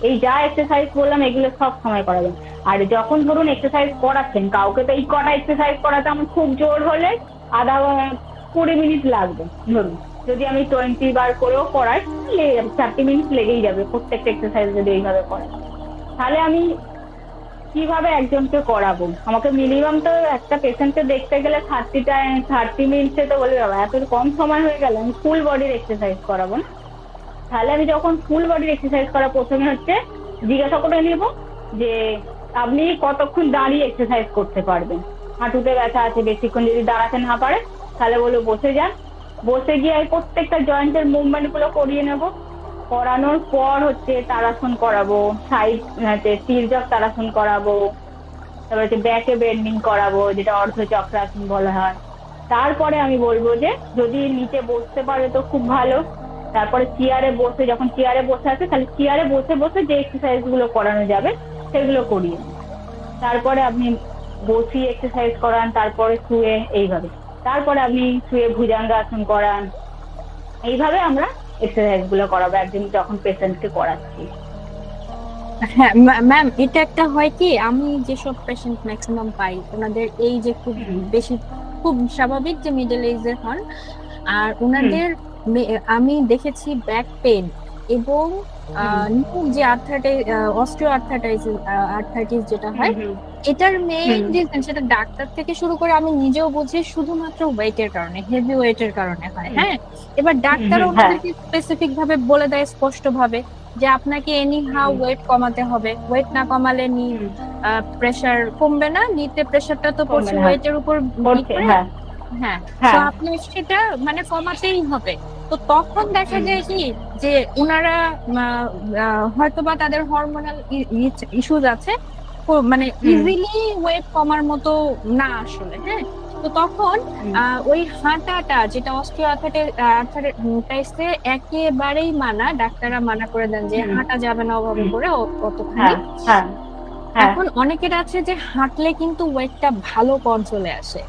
এই যা এক্সারসাইজ বললাম এগুলো সব সময় করাবেন। আর যখন ধরুন এক্সারসাইজ করাচ্ছেন, কাউকে তো এই কটা এক্সারসাইজ করাতে আমার খুব জোর হলে 20 মিনিট লাগবে। ধরুন যদি আমি 20 বার করেও করাই, 30 মিনিট লেগেই যাবে প্রত্যেকটা এক্সারসাইজ যদি এইভাবে করাই। তাহলে আমি কিভাবে একজনকে করাবো, আমাকে মিনিমাম তো একটা পেশেন্টকে দেখতে গেলে 30 মিনিটে তো বলে যাবো, এত কম সময় হয়ে গেল, আমি ফুল বডির এক্সারসাইজ করাবো না। তাহলে আমি যখন ফুল বডির এক্সারসাইজ করা, প্রথমে হচ্ছে জিজ্ঞাসা করে নেব যে আপনি কতক্ষণ দাঁড়িয়ে এক্সারসাইজ করতে পারবেন। হাঁটুতে ব্যথা আছে, বেশিক্ষণ যদি দাঁড়াতে না পারে তাহলে বলবো বসে যান, বসে গিয়ে প্রত্যেকটা জয়েন্টের মুভমেন্ট গুলো করিয়ে নেব। করানোর পর হচ্ছে তারাসন করাবো, সাইড তির্যক তারাসন করাবো, তারপর হচ্ছে ব্যাকে বেন্ডিং করাবো, যেটা অর্ধচক্রাসন বলা হয়। তারপরে আমি বলবো যে যদি নিচে বসতে পারে তো খুব ভালো। তারপরে চেয়ারে বসে, যখন চেয়ারে বসে আছে তাহলে চেয়ারে বসে বসে যে এক্সারসাইজ গুলো করানো যাবে সেগুলো করিয়ে। তারপরে আপনি বসিয়ে এক্সারসাইজ করান, তারপরে শুয়ে, এইভাবে। তারপরে আপনি শুয়ে ভুজঙ্গাসন করান। এইভাবে আমরা এক্সারসাইজ গুলো করাবো একদিন যখন পেশেন্টকে করাচ্ছি। হ্যাঁ ম্যাম, এটা একটা হয় কি, আমি যেসব পেশেন্ট ম্যাক্সিমাম পাই ওনাদের এই যে খুব স্বাভাবিক যে মিডল এজের হন, আর ওনাদের আমি দেখেছি ব্যাক পেন এবং যে অস্টিও আর্থ্রাইটিস যেটা হয়, এটার মেইন রিজন সেটা ডাক্তার থেকে শুরু করে আমি নিজেও বুঝি শুধুমাত্র ওয়েটের কারণে, হেভি ওয়েটের কারণে হয়। হ্যাঁ, এবার ডাক্তার ওনাদেরকে স্পেসিফিক ভাবে বলে দেয় স্পষ্ট ভাবে যে আপনাকে এনি হাউ ওয়েট কমাতে হবে, ওয়েট না কমালে নি প্রেসার কমবে না, নিতে প্রেসারটা তো পড়ছে ওয়েটের উপর। হ্যাঁ, তো আপনি সেটা মানে কমাতেই হবে। তো তখন দেখা যায় কি যে ওনারা হয়তোবা তাদের হরমোনাল ইস্যুজ আছে, মানে ইজিলি ওয়েট কমার মতো না আসলে। হ্যাঁ, তো তখন ওই হাঁটাটা যেটা অস্টিও আর্থ্রাইটিসে একেবারেই মানা, ডাক্তাররা মানা করে দেন যে হাঁটা যাবে না ওভাবে করে অতখানি। এখন অনেকের আছে যে হাঁটলে কিন্তু ওয়েটটা ভালো কন্ট্রোলে আসে।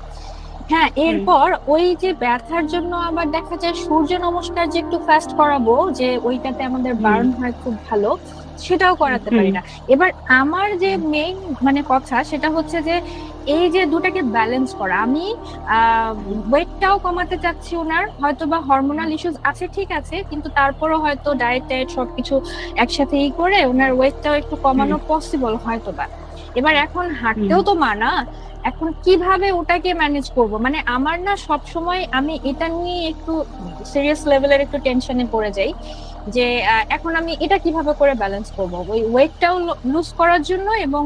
হ্যাঁ, এরপর ওই যে ব্যথার জন্য আবার দেখা যায় সূর্য নমস্কার যে একটু ফাস্ট করাবো, যে ওইটাতে আমাদের বার্ন হয় খুব ভালো। সেটাও করাতে পারি না। এবার আমার যে মেইন মানে কথা সেটা হচ্ছে যে এই যে দুটাকে ব্যালেন্স করা, আমি ওয়েটটাও কমাতে চাচ্ছি, ওনার হয়তো বা হরমোনাল ইস্যুস আছে ঠিক আছে, কিন্তু তারপরও হয়তো ডায়েট টায়েট সবকিছু একসাথে করে ওনার ওয়েটটাও একটু কমানো পসিবল হয়তো বা। এবার এখন হাঁটতেও তো মানা, এখন কিভাবে ওটাকে ম্যানেজ করব, মানে আমার না সব সময় আমি এটা নিয়ে একটু সিরিয়াস লেভেলের একটু টেনশনে পড়ে যাই যে এখন আমি এটা কিভাবে করে ব্যালেন্স করব, ওই ওয়েটটাও লুজ করার জন্য এবং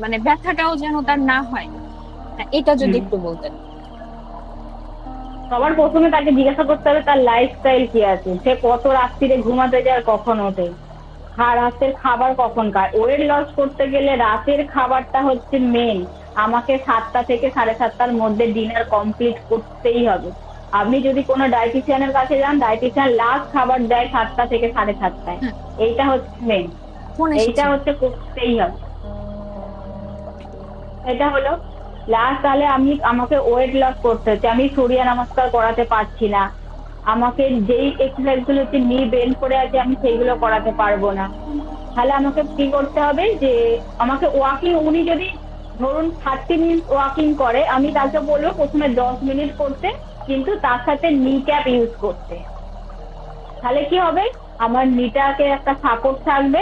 মানে ব্যথাটাও যেন তার না হয়, এটা যদি একটু বলতেন। সবার প্রথমে তাকে জিজ্ঞাসা করতে হবে তার লাইফস্টাইল কি আছে, সে কত রাত্রিরে ঘুমাতে যায়, কখন ওঠে, রাতের খাবার কখন খায়। ওয়েট লস করতে গেলে রাতের খাবারটা হচ্ছে মেন। আমাকে 7টা থেকে 7:30টার মধ্যে ডিনার কমপ্লিট করতেই হবে। আপনি যদি কোনো ডায়েটিশিয়ানের কাছে যান, ডায়েটিশিয়ান লাস্ট খাবার দেয় 7টা থেকে 7:30টায়। এইটা হচ্ছে মেন, এইটা হচ্ছে করতেই হবে। এটা হলো লাস্ট। তাহলে আমাকে ওয়েট লস করতে হচ্ছে, আমি সূর্য নমস্কার করাতে পারছি না, আমাকে যেই এক্সারসাইজ গুলো হচ্ছে নি বেন্ড করে আছে আমি সেইগুলো করাতে পারবো না, তাহলে আমাকে কি করতে হবে যে আমাকে ওয়াকিং, উনি যদি ধরুন 30 মিনিট ওয়াকিং করে, আমি তাকে বলবো প্রথমে 10 মিনিট করতে, কিন্তু তার সাথে নি ক্যাপ ইউজ করতে। তাহলে কি হবে, আমার নিটাকে একটা সাপোর্ট থাকবে,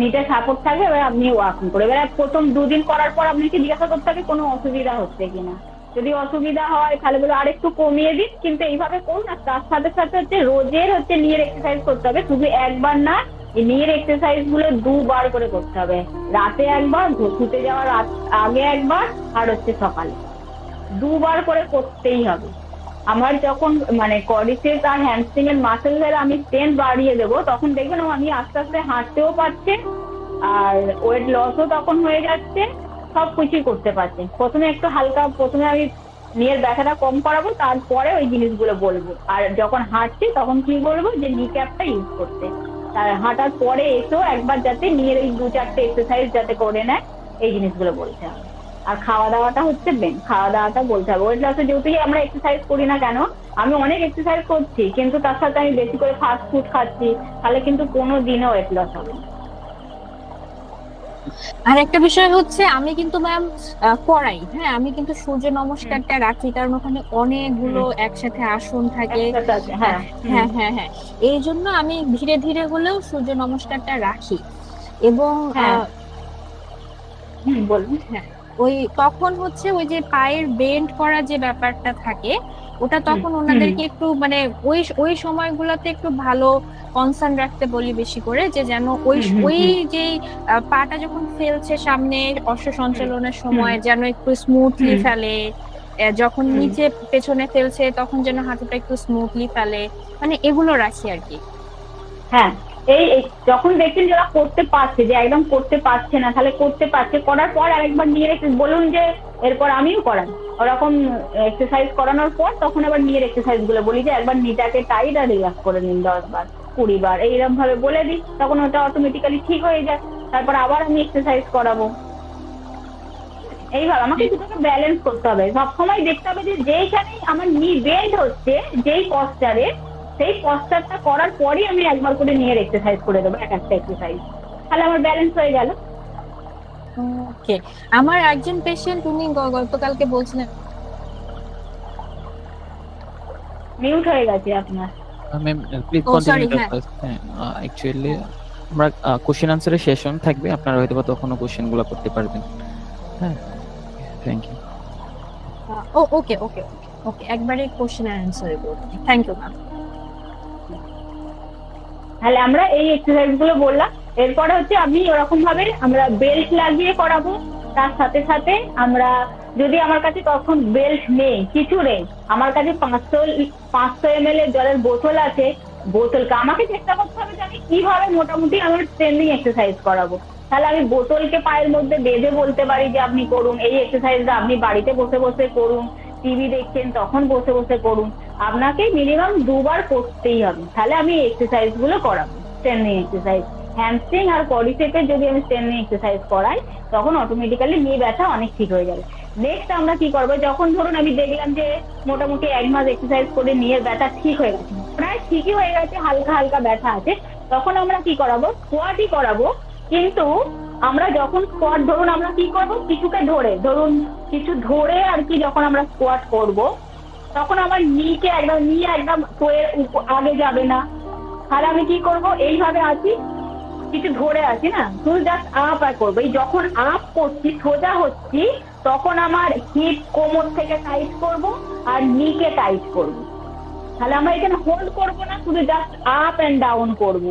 নিটা সাপোর্ট থাকবে। এবার আপনি ওয়াকিং করে, এবার প্রথম 2 দিন করার পর আপনাকে জিজ্ঞাসা করতে হবে কোনো অসুবিধা হচ্ছে কিনা। যদি অসুবিধা হয় তাহলে বলো আরেকটু কমিয়ে দিন, কিন্তু এইভাবে করুন। আর তার সাথে সাথে হচ্ছে রোজের হচ্ছে নিয়ের এক্সারসাইজ করতে হবে, শুধু একবার না, এই নিয়ের এক্সারসাইজ গুলো 2 বার করে করতে হবে। রাতে একবার, শুতে যাওয়ার আগে একবার, আর হচ্ছে সকালে 2 বার করে করতেই হবে। আমার যখন মানে কোয়াড্রিসেপস আর হ্যামস্ট্রিং এর মাসেলের আমি স্ট্রেংথ বাড়িয়ে দেবো, তখন দেখবেন আমি আস্তে আস্তে হাঁটতেও পারছে, আর ওয়েট লসও তখন হয়ে যাচ্ছে, সব কিছুই করতে পারছে। প্রথমে একটু হালকা, প্রথমে আমি নিয়ের ব্যথাটা কম করাবো, তারপরে ওই জিনিসগুলো বলবো। আর যখন হাঁটছি তখন কি বলবো যে নি ক্যাপটা ইউজ করতে। তার হাঁটার পরে এসেও একবার যাতে নিয়ের এই 2-4টে এক্সারসাইজ যাতে করে নেয়, এই জিনিসগুলো বলতে হবে। আর খাওয়া দাওয়াটা হচ্ছে মেন, খাওয়া দাওয়াটা বলতে হবে। ওয়েট লসে যেহেতু আমরা এক্সারসাইজ করি না কেন, আমি অনেক এক্সারসাইজ করছি কিন্তু তার সাথে আমি বেশি করে ফাস্ট ফুড খাচ্ছি, তাহলে কিন্তু কোনো দিনও ওয়েট লস হবে না। আর একটা বিষয় হচ্ছে আমি কিন্তু ম্যাম করাই, হ্যাঁ আমি কিন্তু সূর্য নমস্কারটা রাখি, কারণ ওখানে অনেকগুলো একসাথে আসন থাকে। হ্যাঁ হ্যাঁ হ্যাঁ, এই জন্য আমি ধীরে ধীরে হলেও সূর্য নমস্কারটা রাখি। এবং বলুন। হ্যাঁ, ওই তখন হচ্ছে ওই যে পায়ের বেন্ড করা যে ব্যাপারটা থাকে, ওটা তখন ওনাদেরকে একটু মানে ওই সময়গুলোতে একটু ভালো কনসার্ন রাখতে বলি বেশি করে, যে যেন ওই যে পাটা যখন ফেলছে সামনে অশ্ব সঞ্চালনের সময় যেন একটু স্মুথলি ফেলে, যখন নিচে পেছনে ফেলছে তখন যেন হাঁটুটা একটু স্মুথলি ফেলে, মানে এগুলো রাখি আর কি। হ্যাঁ, এই যখন দেখছেন যারা করতে পারছে, যে একদম করতে পারছে না, তাহলে করতে পারছে, করার পর আরেকবার নিয়ে বলুন যে এরপর আমিও করাই, ওরকম এক্সারসাইজ করানোর পর তখন আবার নিয়ের এক্সারসাইজ গুলো বলি যে একবার নিটাকে টাইট আর রিল্যাক্স করে নিন 10 বার 20 বার, এইরকম ভাবে বলে দিই, তখন ওটা অটোমেটিক্যালি ঠিক হয়ে যায়। তারপর আবার আমি এক্সারসাইজ করাবো। এইভাবে আমাকে দুটোকে ব্যালেন্স করতে হবে। সবসময় দেখতে হবে যে যেইখানেই আমার নি বেন্ড হচ্ছে, যেই পশ্চারে, সেই পশ্চারটা করার পরই আমি একবার করে নিয়ে এক্সারসাইজ করে দেবো, একটা এক্সারসাইজ, তাহলে আমার ব্যালেন্স হয়ে গেল। ওকে, আমার একজন পেশেন্ট উনি গতকালকে বলছিলেন, মিউট হয়ে গেছে আপনার। Ma'am please continue first. হ্যাঁ, অ্যাকচুয়ালি আমরা কোশ্চেন আনসারের সেশন থাকবে, আপনারা হয়তো তখনও কোশ্চেনগুলো করতে পারবেন। হ্যাঁ, থ্যাংক ইউ। ওকে ওকে ওকে, একবারে কোশ্চেন আর অ্যানসারে করব। Thank you ma'am. তাহলে আমরা এই এক্সারসাইজ গুলো বললাম, এরপরে হচ্ছে আমি ওরকম ভাবে আমরা বেল্ট লাগিয়ে করাবো। তার সাথে সাথে আমরা, যদি আমার কাছে তখন বেল্ট নেই, কিছু নেই, আমার কাছে 500 ml এর জলের বোতল আছে, বোতলকে আমাকে চেষ্টা করতে হবে যে আমি কিভাবে মোটামুটি আমার স্ট্রেন্ডিং এক্সারসাইজ করাবো। তাহলে আমি বোতলকে পায়ের মধ্যে বেঁধে বলতে পারি যে আপনি করুন এই এক্সারসাইজটা, আপনি বাড়িতে বসে বসে করুন, টিভি দেখছেন তখন বসে বসে করুন, আপনাকে মিনিমাম 2 বার করতেই হবে। তাহলে আমি এক্সারসাইজ গুলো করাবো, স্ট্রেন্ডিং এক্সারসাইজ, হ্যামস্ট্রিং আর কোয়াড্রিসেপের যদি আমি স্ট্রেন্ডিং এক্সারসাইজ করাই, তখন অটোমেটিক্যালি নি ব্যথা অনেক ঠিক হয়ে যাবে। নেক্সট আমরা কি করবো, যখন ধরুন আমি দেখলাম যে মোটামুটি 1 মাস এক্সারসাইজ করে নিয়ের ব্যথা ঠিক হয়ে গেছে, প্রায় ঠিকই হয়ে গেছে, হালকা হালকা ব্যথা আছে, তখন আমরা কি করাবো, স্কোয়াটই করাবো। কিন্তু আমরা যখন স্কোয়াট, ধরুন আমরা কি করব, কিছুকে ধরে, ধরুন কিছু ধরে আর কি, যখন আমরা স্কোয়াট করব তখন আমার নিকে একদম, নিয়ে একদম টোয়ের আগে যাবে না। তাহলে আমি কি করব, এইভাবে আছি, কিছু ধরে আছি না, শুধু জাস্ট আপ আর করবো। এই যখন আপ করছি, সোজা হচ্ছি, তখন আমার হিপ কোমর থেকে টাইট করব আর নিকে টাইট করব। তাহলে আমরা এখানে হোল্ড করব না, শুধু জাস্ট আপ এন্ড ডাউন করব।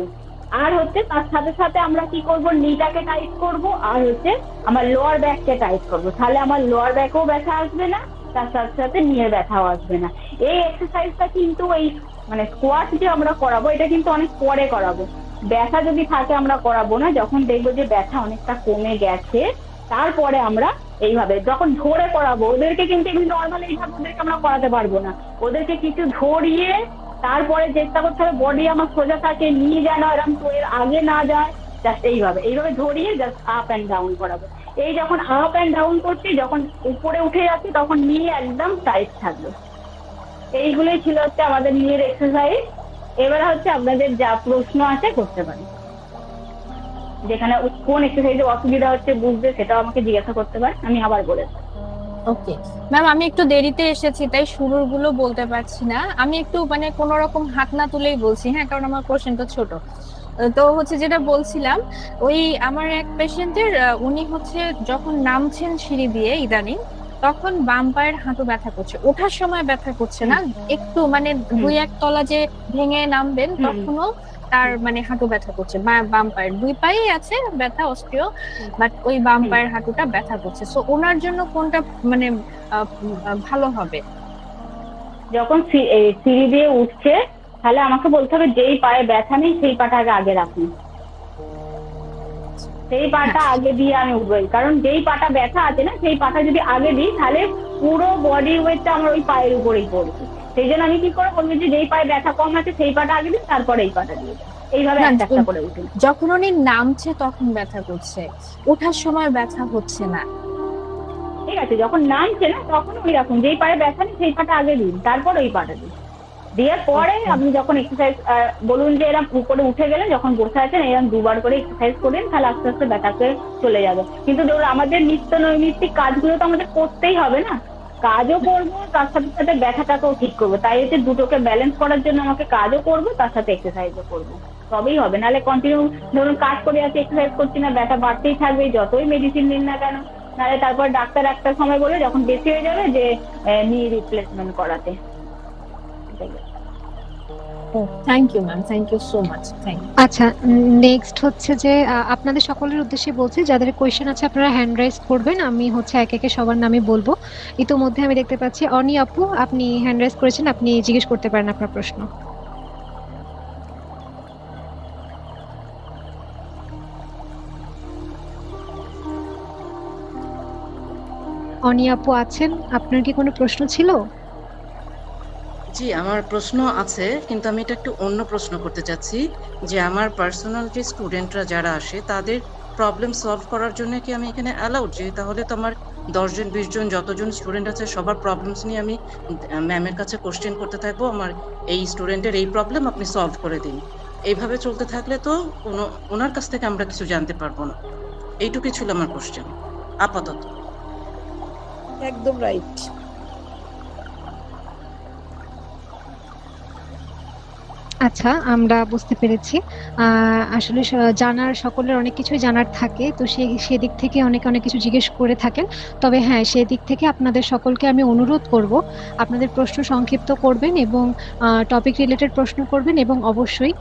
আর হচ্ছে তার সাথে সাথে আমরা কি করব, নিটাকে টাইট করব আর হচ্ছে আমার লোয়ার ব্যাককে টাইট করব। তাহলে আমার লোয়ার ব্যাকেও ব্যথা আসবে না, তার সাথে সাথে নিয়ে ব্যথাও আসবে না। এই এক্সারসাইজটা কিন্তু এই মানে স্কোয়াট যে আমরা করাবো, এটা কিন্তু অনেক পরে করাবো। ব্যথা যদি থাকে আমরা করাবো না, যখন দেখবো যে ব্যথা অনেকটা কমে গেছে তারপরে আমরা এইভাবে যখন ধরে করাবো। ওদেরকে কিন্তু এমনি নর্মাল এইভাবে ওদেরকে আমরা করাতে পারবো না, ওদেরকে কিছু ধরিয়ে তারপরে চেষ্টা করতে হবে বডি আমার সোজা থাকে, নিয়ে যেন এরকম টোয়ের আগে না যায়, জাস্ট এইভাবে ধরিয়ে জাস্ট আপ অ্যান্ড ডাউন করাবো। এই যখন আপ অ্যান্ড ডাউন করছি, যখন উপরে উঠে যাচ্ছি, তখন নিয়ে একদম টাইট থাকবে। এইগুলোই ছিল হচ্ছে আমাদের নিয়ের এক্সারসাইজ। এবারে হচ্ছে আপনাদের যা প্রশ্ন আছে করতে পারেন, যেখানে কোন এক্সারসাইজে অসুবিধা হচ্ছে বুঝতে, সেটাও আমাকে জিজ্ঞাসা করতে পারেন, আমি আবার বলে দেবো। ওকে ম্যাম, আমি একটু দেরিতে এসেছি তাই শুরুর গুলো বলতে পারছি না। আমি একটু মানে কোন রকম হাত না তুলেই বলছি, হ্যাঁ, কারণ আমার কোশ্চেনটা ছোট। তো হচ্ছে যেটা বলছিলাম, ওই আমার এক পেশেন্টের উনি হচ্ছে যখন নামছেন সিঁড়ি দিয়ে ইদানিং, তখন বাম পায়ের হাঁটু ব্যথা করছে, ওঠার সময় ব্যথা করছে না, একটু মানে 2-1 তলা যে ভেঙে নামবেন তখনও তার মানে হাঁটু ব্যথা করছে। বাম পায়ের 2 পায়েই আছে ব্যথা, অস্টিও, বাট ওই বাম পায়ের হাঁটুটা ব্যথা করছে। সো ওনার জন্য কোনটা মানে ভালো হবে? যখন সিঁড়ি দিয়ে উঠছে, তাহলে আমাকে বলতে হবে যেই পায়ে ব্যথা নেই সেই পাটাকে আগে রাখুন, সেই পাটা আগে দিয়ে আমি উঠবই। কারণ যেই পাটা ব্যথা আছে না, সেই পাটা যদি আগে দিই তাহলে পুরো বডি ওয়েটটা আমার ওই পায়ের উপরেই পড়বে। সেই জন্য আমি কি করে বলবো যে যেই পায়ে ব্যথা কম আছে সেই পাটা আগে দিই, তারপরে এই পাটা দিয়ে দিই। এইভাবে একটা একটা করে উঠুন। যখন উনি নামছে তখন ব্যথা করছে, ওঠার সময় ব্যথা হচ্ছে না। ঠিক আছে, যখন নামছে না তখন ওই রাখুন, যেই পায়ে ব্যথা নেই সেই পাটা আগে দিন, তারপর ওই পাটা দিন। দিয়ে পরে আপনি যখন এক্সারসাইজ বলুন যে এরকম উপরে উঠে গেলে, যখন বসে আছেন এরকম 2বার করে এক্সারসাইজ করেন, তাহলে আস্তে আস্তে ব্যথাকে চলে যাবে। কিন্তু ধরুন আমাদের নিত্য নৈমিত্তিক কাজগুলো তো আমাদের করতেই হবে না, কাজও করবো তার সাথে সাথে ব্যথাটাকেও ঠিক করবো। তাই হচ্ছে দুটোকে ব্যালেন্স করার জন্য আমাকে কাজও করবো তার সাথে এক্সারসাইজও করবো, তবেই হবে। নাহলে কন্টিনিউ ধরুন কাজ করে আছি, এক্সারসাইজ করছি না, ব্যথা বাড়তেই থাকবে যতই মেডিসিন নিন না কেন। নাহলে তারপর ডাক্তার একটা সময় বলে যখন বেশি হয়ে যাবে যে নি রিপ্লেসমেন্ট করাতে। Thank you ma'am, thank you so much, thank you. আচ্ছা, নেক্সট হচ্ছে যে আপনাদের সকলের উদ্দেশ্যে বলছি, যাদের কোয়েশ্চেন আছে আপনারা হ্যান্ড রাইজ করবেন, আমি হচ্ছে এক একে সবার নামে বলবো। ইতোমধ্যে আমি দেখতে পাচ্ছি অনি আপু আপনি হ্যান্ড রাইজ করেছেন, আপনি জিজ্ঞেস করতে পারেন আপনার প্রশ্ন। অনি আপু আছেন, আপনার কি কোনো প্রশ্ন ছিল? জি, আমার প্রশ্ন আছে, কিন্তু আমি এটা একটু অন্য প্রশ্ন করতে চাচ্ছি যে আমার পার্সোনাল যে স্টুডেন্টরা যারা আসে তাদের প্রবলেম সলভ করার জন্য কি আমি এখানে অ্যালাউড? যে তাহলে তো আমার 10 জন 20 জন যতজন স্টুডেন্ট আছে সবার প্রবলেমস নিয়ে আমি ম্যামের কাছে কোশ্চেন করতে থাকবো, আমার এই স্টুডেন্টের এই প্রবলেম আপনি সলভ করে দিন। এইভাবে চলতে থাকলে তো ওনার কাছ থেকে আমরা কিছু জানতে পারবো না। এইটুকুই ছিল আমার কোশ্চেন আপাতত। একদম রাইট। আচ্ছা, আমরা বুঝতে পেরেছি। আসলে জানার সকলের অনেক কিছুই জানার থাকে, তো সেদিক থেকে অনেক কিছু জিজ্ঞেস করে থাকেন। তবে হ্যাঁ, সেদিক থেকে আপনাদের সকলকে আমি অনুরোধ করব আপনাদের প্রশ্ন সংক্ষিপ্ত করবেন এবং টপিক রিলেটেড প্রশ্ন করবেন, এবং অবশ্যই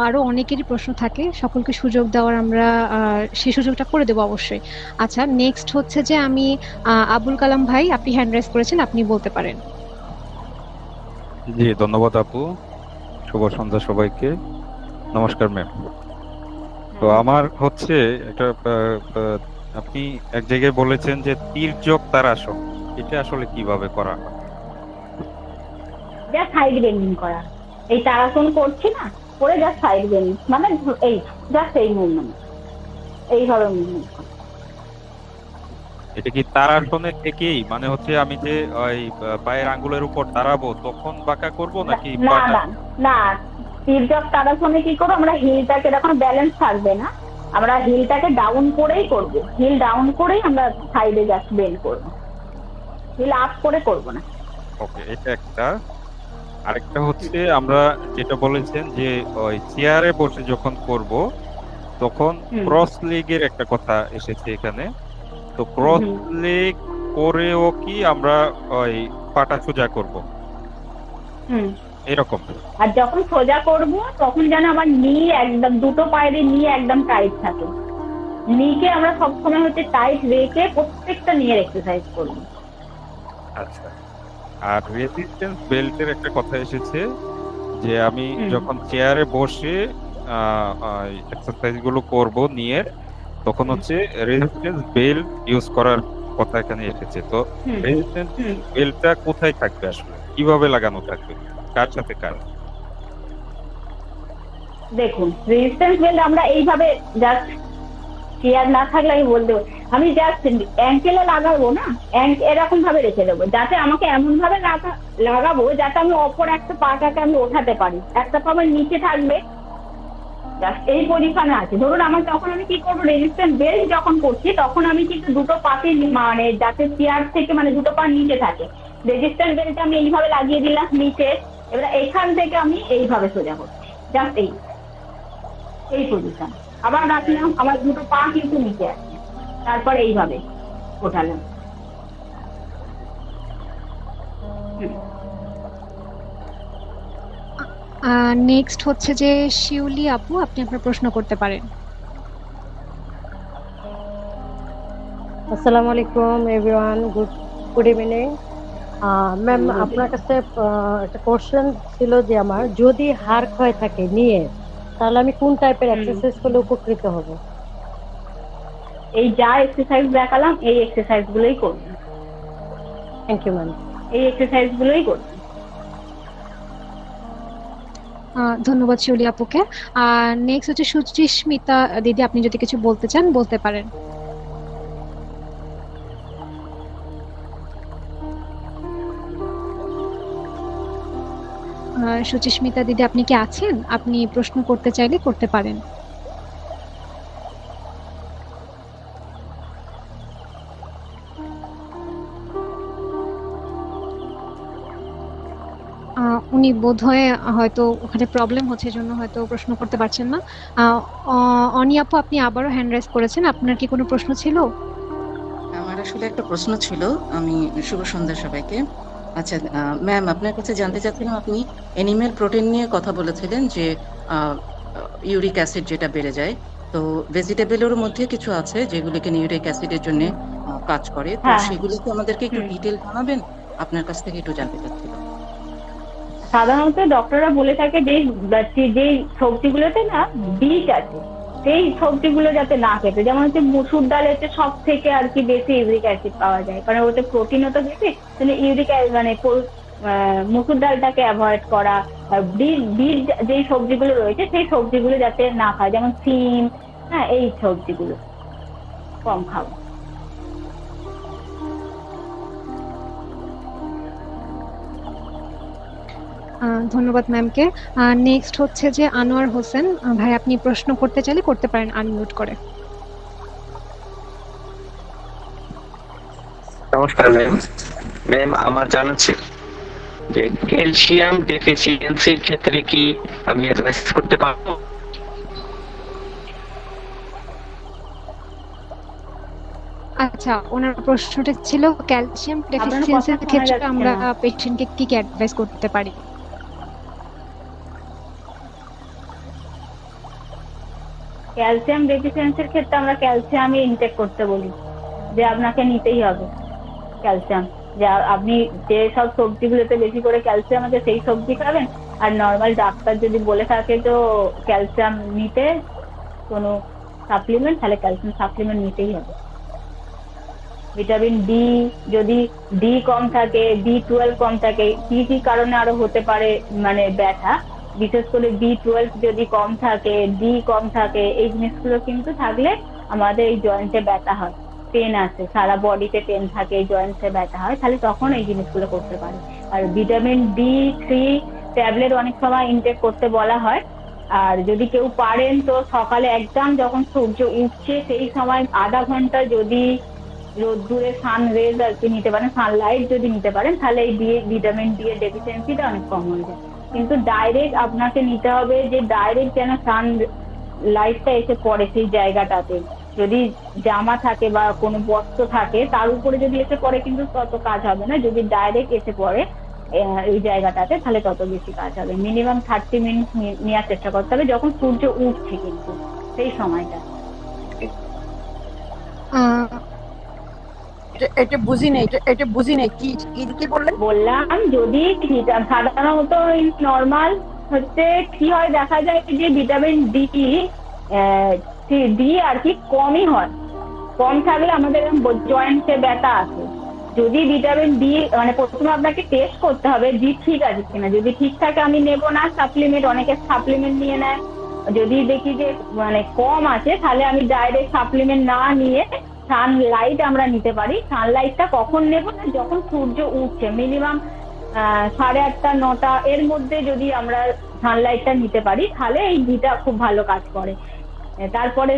আরও অনেকেরই প্রশ্ন থাকে, সকলকে সুযোগ দেওয়ার আমরা সেই সুযোগটা করে দেবো অবশ্যই। আচ্ছা, নেক্সট হচ্ছে যে আমি আবুল কালাম ভাই, আপনি হ্যান্ড রাইজ করেছেন, আপনি বলতে পারেন। জি, ধন্যবাদ আপু। শুভ সন্ধ্যা সবাইকে। নমস্কার ম্যাম। তো আমার হচ্ছে একটা আপনি এক জায়গায় বলেছেন যে তির্যক তারাসন, এটা আসলে কিভাবে করা হয়? যা সাইড বেন্ডিং করা, এই তারাসন করছি না, করে যা সাইড বেন্ডিং, মানে এই জাস্ট এই মুভমেন্ট, এইভাবে মুভমেন্ট। এটা কি তারাসনের থেকেই, মানে হচ্ছে আমি যে ওই পায়ের আঙ্গুলের উপর দাঁড়াবো তখন বাঁকা করব নাকি? না না না, তির্যক তারাসনে কি করবো, আমরা হিলটাকে যখন ব্যালেন্স থাকবে না, আমরা হিলটাকে ডাউন করেই করব, হিল ডাউন করেই আমরা সাইডে জাস্ট বেন্ড করবো, হিল আপ করে করবো না। ওকে, এটা একটা। আরেকটা হচ্ছে আমরা যেটা বলেছেন যে ওই চেয়ারে বসে যখন করব তখন ক্রস লেগের একটা কথা এসেছে এখানে। তো ক্রস লেগ করেও কি আমরা ওই পাটা সোজা করব এরকম? আর যখন সোজা করব তখন যেন আমার নি একদম, দুটো পায়ের নি একদম টাইট থাকে, নিকে আমরা সবসময় হচ্ছে টাইট রেখে প্রত্যেকটা নিয়ের এক্সারসাইজ করব। আচ্ছা, আর রেজিস্ট্যান্স বেল্টের একটা কথা এসেছে যে আমি যখন চেয়ারে বসে এক্সারসাইজ গুলো করব নিয়ে, তখন হচ্ছে রেজিস্ট্যান্স বেল্ট ইউজ করার কথা এখানে এসেছে। তো রেজিস্ট্যান্স বেল্টটা কোথায় থাকবে আসলে, কিভাবে লাগানো থাকবে, কার সাথে কার? দেখুন, রেজিস্ট্যান্স বেল্ট আমরা এইভাবে জাস্ট চেয়ার না থাকলে আমি বলতে পারি, আমি জাস্ট অ্যাঙ্কেলে লাগাবো না, এরকম ভাবে রেখে দেবো, যাতে আমাকে এমন ভাবে লাগাবো যাতে আমি অপর একটা পাটাকে আমি ওঠাতে পারি, একটা পা আমার নিচে থাকবে, এই পজিশনে আছে। ধরুন আমার যখন আমি কি করবো, রেজিস্ট্যান্স বেল্ট যখন করছি তখন আমি কিন্তু দুটো পাতে মানে যাতে চেয়ার থেকে মানে দুটো পা নিচে থাকে, রেজিস্ট্যান্স বেল্ট আমি এইভাবে লাগিয়ে দিলাম নিচে, এবার এইখান থেকে আমি এইভাবে সোজা করছি, জাস্ট এই পজিশন, আবার রাখলাম, আমার দুটো পা কিন্তু নিচে আছে, তারপর এইভাবে ওঠালাম। নেক্সট হচ্ছে যে শিউলি আপু, আপনি আপনার প্রশ্ন করতে পারেন। আসসালামু আলাইকুম এভরিওয়ান, গুড ইভিনিং ম্যাম। আপনার কাছে একটা কোশ্চেন ছিল যে আমার যদি হাড় ক্ষয় থাকে নিয়ে, তাহলে আমি কোন টাইপের এক্সারসাইজ করলে উপকৃত হব? এই যা এক্সারসাইজ দেখালাম এই এক্সারসাইজ গুলোই করবেন। Thank you ma'am. এই এক্সারসাইজ গুলোই করবেন। ধন্যবাদ শিউলি আপুকে। আর নেক্সট হচ্ছে সুচিস্মিতা দিদি, আপনি যদি কিছু বলতে চান বলতে পারেন। সুচিস্মিতা দিদি, আপনি কি আছেন? আপনি প্রশ্ন করতে চাইলে করতে পারেন। উনি বোধহয় হয়তো ওখানে প্রবলেম হচ্ছে, জন্য হয়তো প্রশ্ন করতে পারছেন না। অনি আপু, আপনি আবারও হ্যান্ড রাইজ করেছেন, আপনার কি কোনো প্রশ্ন ছিল? আমার আসলে একটা প্রশ্ন ছিল। আমি শুভ সন্ধ্যা সবাইকে। আচ্ছা ম্যাম, আপনার কাছে জানতে চাচ্ছিলাম, আপনি অ্যানিমেল প্রোটিন নিয়ে কথা বলেছিলেন যে ইউরিক অ্যাসিড যেটা বেড়ে যায়, তো ভেজিটেবলের মধ্যে কিছু আছে যেগুলোকে ইউরিক অ্যাসিডের জন্য কাজ করে, তো সেগুলো কি আমাদেরকে একটু ডিটেল জানাবেন? আপনার কাছ থেকে একটু জানতে চাচ্ছিলাম। সাধারণত ডক্টররা বলে থাকে যে সবজিগুলোতে না বীজ আছে, সেই সবজিগুলো যাতে না খেতে, যেমন হচ্ছে মুসুর ডালেতে সব থেকে আর কি বেশি ইউরিক অ্যাসিড পাওয়া যায়, কারণ ওতে প্রোটিনও তো বেশি, ইউরিক মানে মুসুর ডালটাকে অ্যাভয়েড করা। আর বীজ যেই সবজিগুলো রয়েছে সেই সবজিগুলো যাতে না খায়, যেমন সিম, হ্যাঁ, এই সবজিগুলো কম খাওয়া। ধন্যবাদ ম্যামকে। নেক্সট হচ্ছে যে আনোয়ার হোসেন ভাই, আপনি প্রশ্ন করতে চাইলে করতে পারেন আনমিউট করে। নমস্কার ম্যাম। ম্যাম, আমার জানা ছিল যে ক্যালসিয়াম ডেফিসিয়েন্সির ক্ষেত্রে কি আমি অ্যাডভাইস করতে পারবো? আচ্ছা, ওনার প্রশ্নটা ছিল ক্যালসিয়াম ডেফিসিয়েন্সির ক্ষেত্রে আমরা পেশেন্টকে কি কি অ্যাডভাইস করতে পারি? ক্যালসিয়াম ডেফিসিয়েন্সির ক্ষেত্রে আমরা ক্যালসিয়ামই ইনটেক করতে বলি, যে আপনাকে নিতেই হবে ক্যালসিয়াম, যে আপনি যে সব সবজিগুলোতে বেশি করে ক্যালসিয়াম আছে সেই সবজি খাবেন। আর নর্মাল ডাক্তার যদি বলে থাকে তো ক্যালসিয়াম নিতে কোনো সাপ্লিমেন্ট, তাহলে ক্যালসিয়াম সাপ্লিমেন্ট নিতেই হবে। ভিটামিন ডি, যদি ডি কম থাকে, B12 কম থাকে, কি কি কারণে আরো হতে পারে মানে ব্যথা, বিশেষ করে B12 যদি কম থাকে, ডি কম থাকে, এই জিনিসগুলো কিন্তু থাকলে আমাদের এই জয়েন্টে ব্যথা হয়, পেন আসে, সারা বডিতে পেন থাকে, জয়েন্টসে ব্যথা হয়, তাহলে তখন এই জিনিসগুলো করতে পারে। আর ভিটামিন D3 ট্যাবলেট অনেক সময় ইনটেক করতে বলা হয়। আর যদি কেউ পারেন তো সকালে একদম যখন সূর্য উঠছে সেই সময় আধা ঘন্টা যদি রোদ্দুরে সান রেজ আর কি নিতে পারেন, সানলাইট যদি নিতে পারেন, তাহলে এই ভিটামিন ডি এর ডেফিসিয়েন্সিটা অনেক কম হয়ে যায়। কিন্তু ডাইরেক্ট আপনাকে নিতে হবে যে ডাইরেক্ট যেন সান লাইটটা এসে পড়ে সেই জায়গাটাতে। যদি জামা থাকে বা কোনো বস্ত্র থাকে তার উপরে যদি এসে পড়ে কিন্তু তত কাজ হবে না, যদি ডাইরেক্ট এসে পড়ে এই জায়গাটাতে তাহলে তত বেশি কাজ হবে। মিনিমাম 30 মিনিট নেওয়ার চেষ্টা করতে হবে যখন সূর্য উঠছে, কিন্তু সেই সময়টা। এটা বুঝি নাই, এটা বুঝি নাই, কি কি বললেন? বললাম যদি সাধারণত নর্মাল হচ্ছে কি হয়, দেখা যায় যে ভিটামিন ডি আর কি কমই হয়। কম থাকলে আমাদের জয়েন্টে ব্যথা আছে। যদি ভিটামিন ডি মানে প্রথমে আপনাকে টেস্ট করতে হবে ডি ঠিক আছে কিনা। যদি ঠিক থাকে আমি নেব না সাপ্লিমেন্ট, অনেকে সাপ্লিমেন্ট নিয়ে নেয়। যদি দেখি যে মানে কম আছে তাহলে আমি ডাইরেক্ট সাপ্লিমেন্ট না নিয়ে সানলাইট আমরা নিতে পারি। সানলাইটটা কখন নেব না, যখন সূর্য উঠছে, মিনিমাম 8:30 9টা এর মধ্যে যদি আমরা সানলাইটটা নিতে পারি তাহলে এই ডিটা খুব ভালো কাজ করে। তারপরে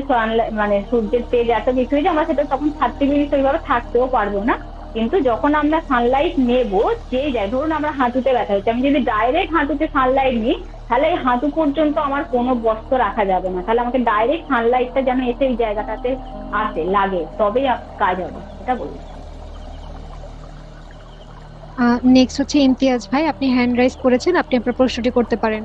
মানে সূর্যের তেজ এত বেশি হয়ে যায় আমরা সেটা তখন 30 মিনিট ওইভাবে থাকতেও পারবো না। কিন্তু যখন আমরা সানলাইট নেব, যেই যায় ধরুন আমরা হাঁটুতে ব্যথা হচ্ছে, আমি যদি ডাইরেক্ট হাঁটুতে সানলাইট নিই তাহলে এই হাঁটু পর্যন্ত আমার কোনো বস্ত্র রাখা যাবে না। তাহলে আমাকে ডাইরেক্ট সানলাইটটা যেন এসে এই জায়গাটাতে আসে লাগে, তবেই কাজ হবে, এটা বলি। নেক্সট হচ্ছে ইমতিয়াজ ভাই, আপনি হ্যান্ড রাইজ করেছেন, আপনি আপনার প্রশ্নটি করতে পারেন।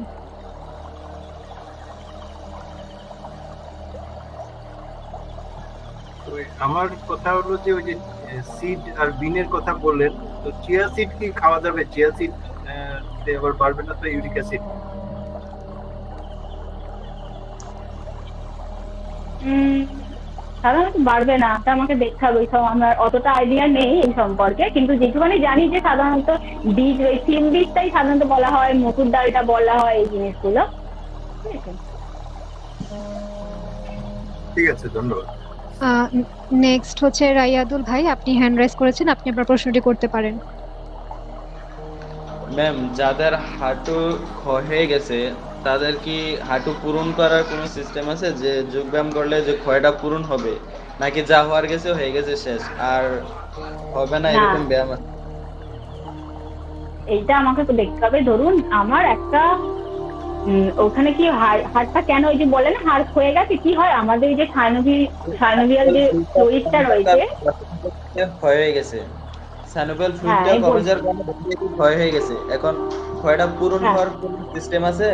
আমার কথা হলো যে ওই যে সিড আর বিনের কথা বললেন, তো চিয়া সিড কি খাওয়া যাবে? চিয়া সিড আবার বাড়বে না তো ইউরিক অ্যাসিড? সাধারণত বাড়বে না, তা আমাকে দেখতে হবে। ওইসব আমার অতটা আইডিয়া নেই এই সম্পর্কে, কিন্তু যেটুখানি জানি যে সাধারণত বীজ ওই 3 বীজটাই সাধারণত বলা হয়, মসুর ডালটা বলা হয়, এই জিনিসগুলো। ঠিক আছে, ধন্যবাদ। নেক্সট হচ্ছে রাইয়াদুল ভাই, আপনি হ্যান্ড রাইজ করেছেন, আপনি আপনার প্রশ্নটি করতে পারেন। ম্যাম, যাদের হাঁটু ক্ষয় হয়ে গেছে তাদের কি হাঁটু পূরণ করার কোনো সিস্টেম আছে যে যোগব্যায়াম করলে যে ক্ষয়টা পূরণ হবে, নাকি যা হওয়ার গেছে হয়ে গেছে শেষ আর হবে না এরকম ব্যায়াম আছে? এইটা আমাকে তো দেখতে হবে। ধরুন আমার একটা ওখানে কি হাড়টা কেন ওই যে বলে না হাড় ক্ষয়ে গেছে, কি হয় আমাদের এই যে সাইনোভিয়াল যে ফ্লুইডটা রয়েছে ক্ষয় হয়ে গেছে, সাইনোভিয়াল ফ্লুইডটা কমে যাওয়ার কারণে ক্ষয় হয়ে গেছে। এখন ক্ষয়টা পূরণ হওয়ার কোনো সিস্টেম আছে?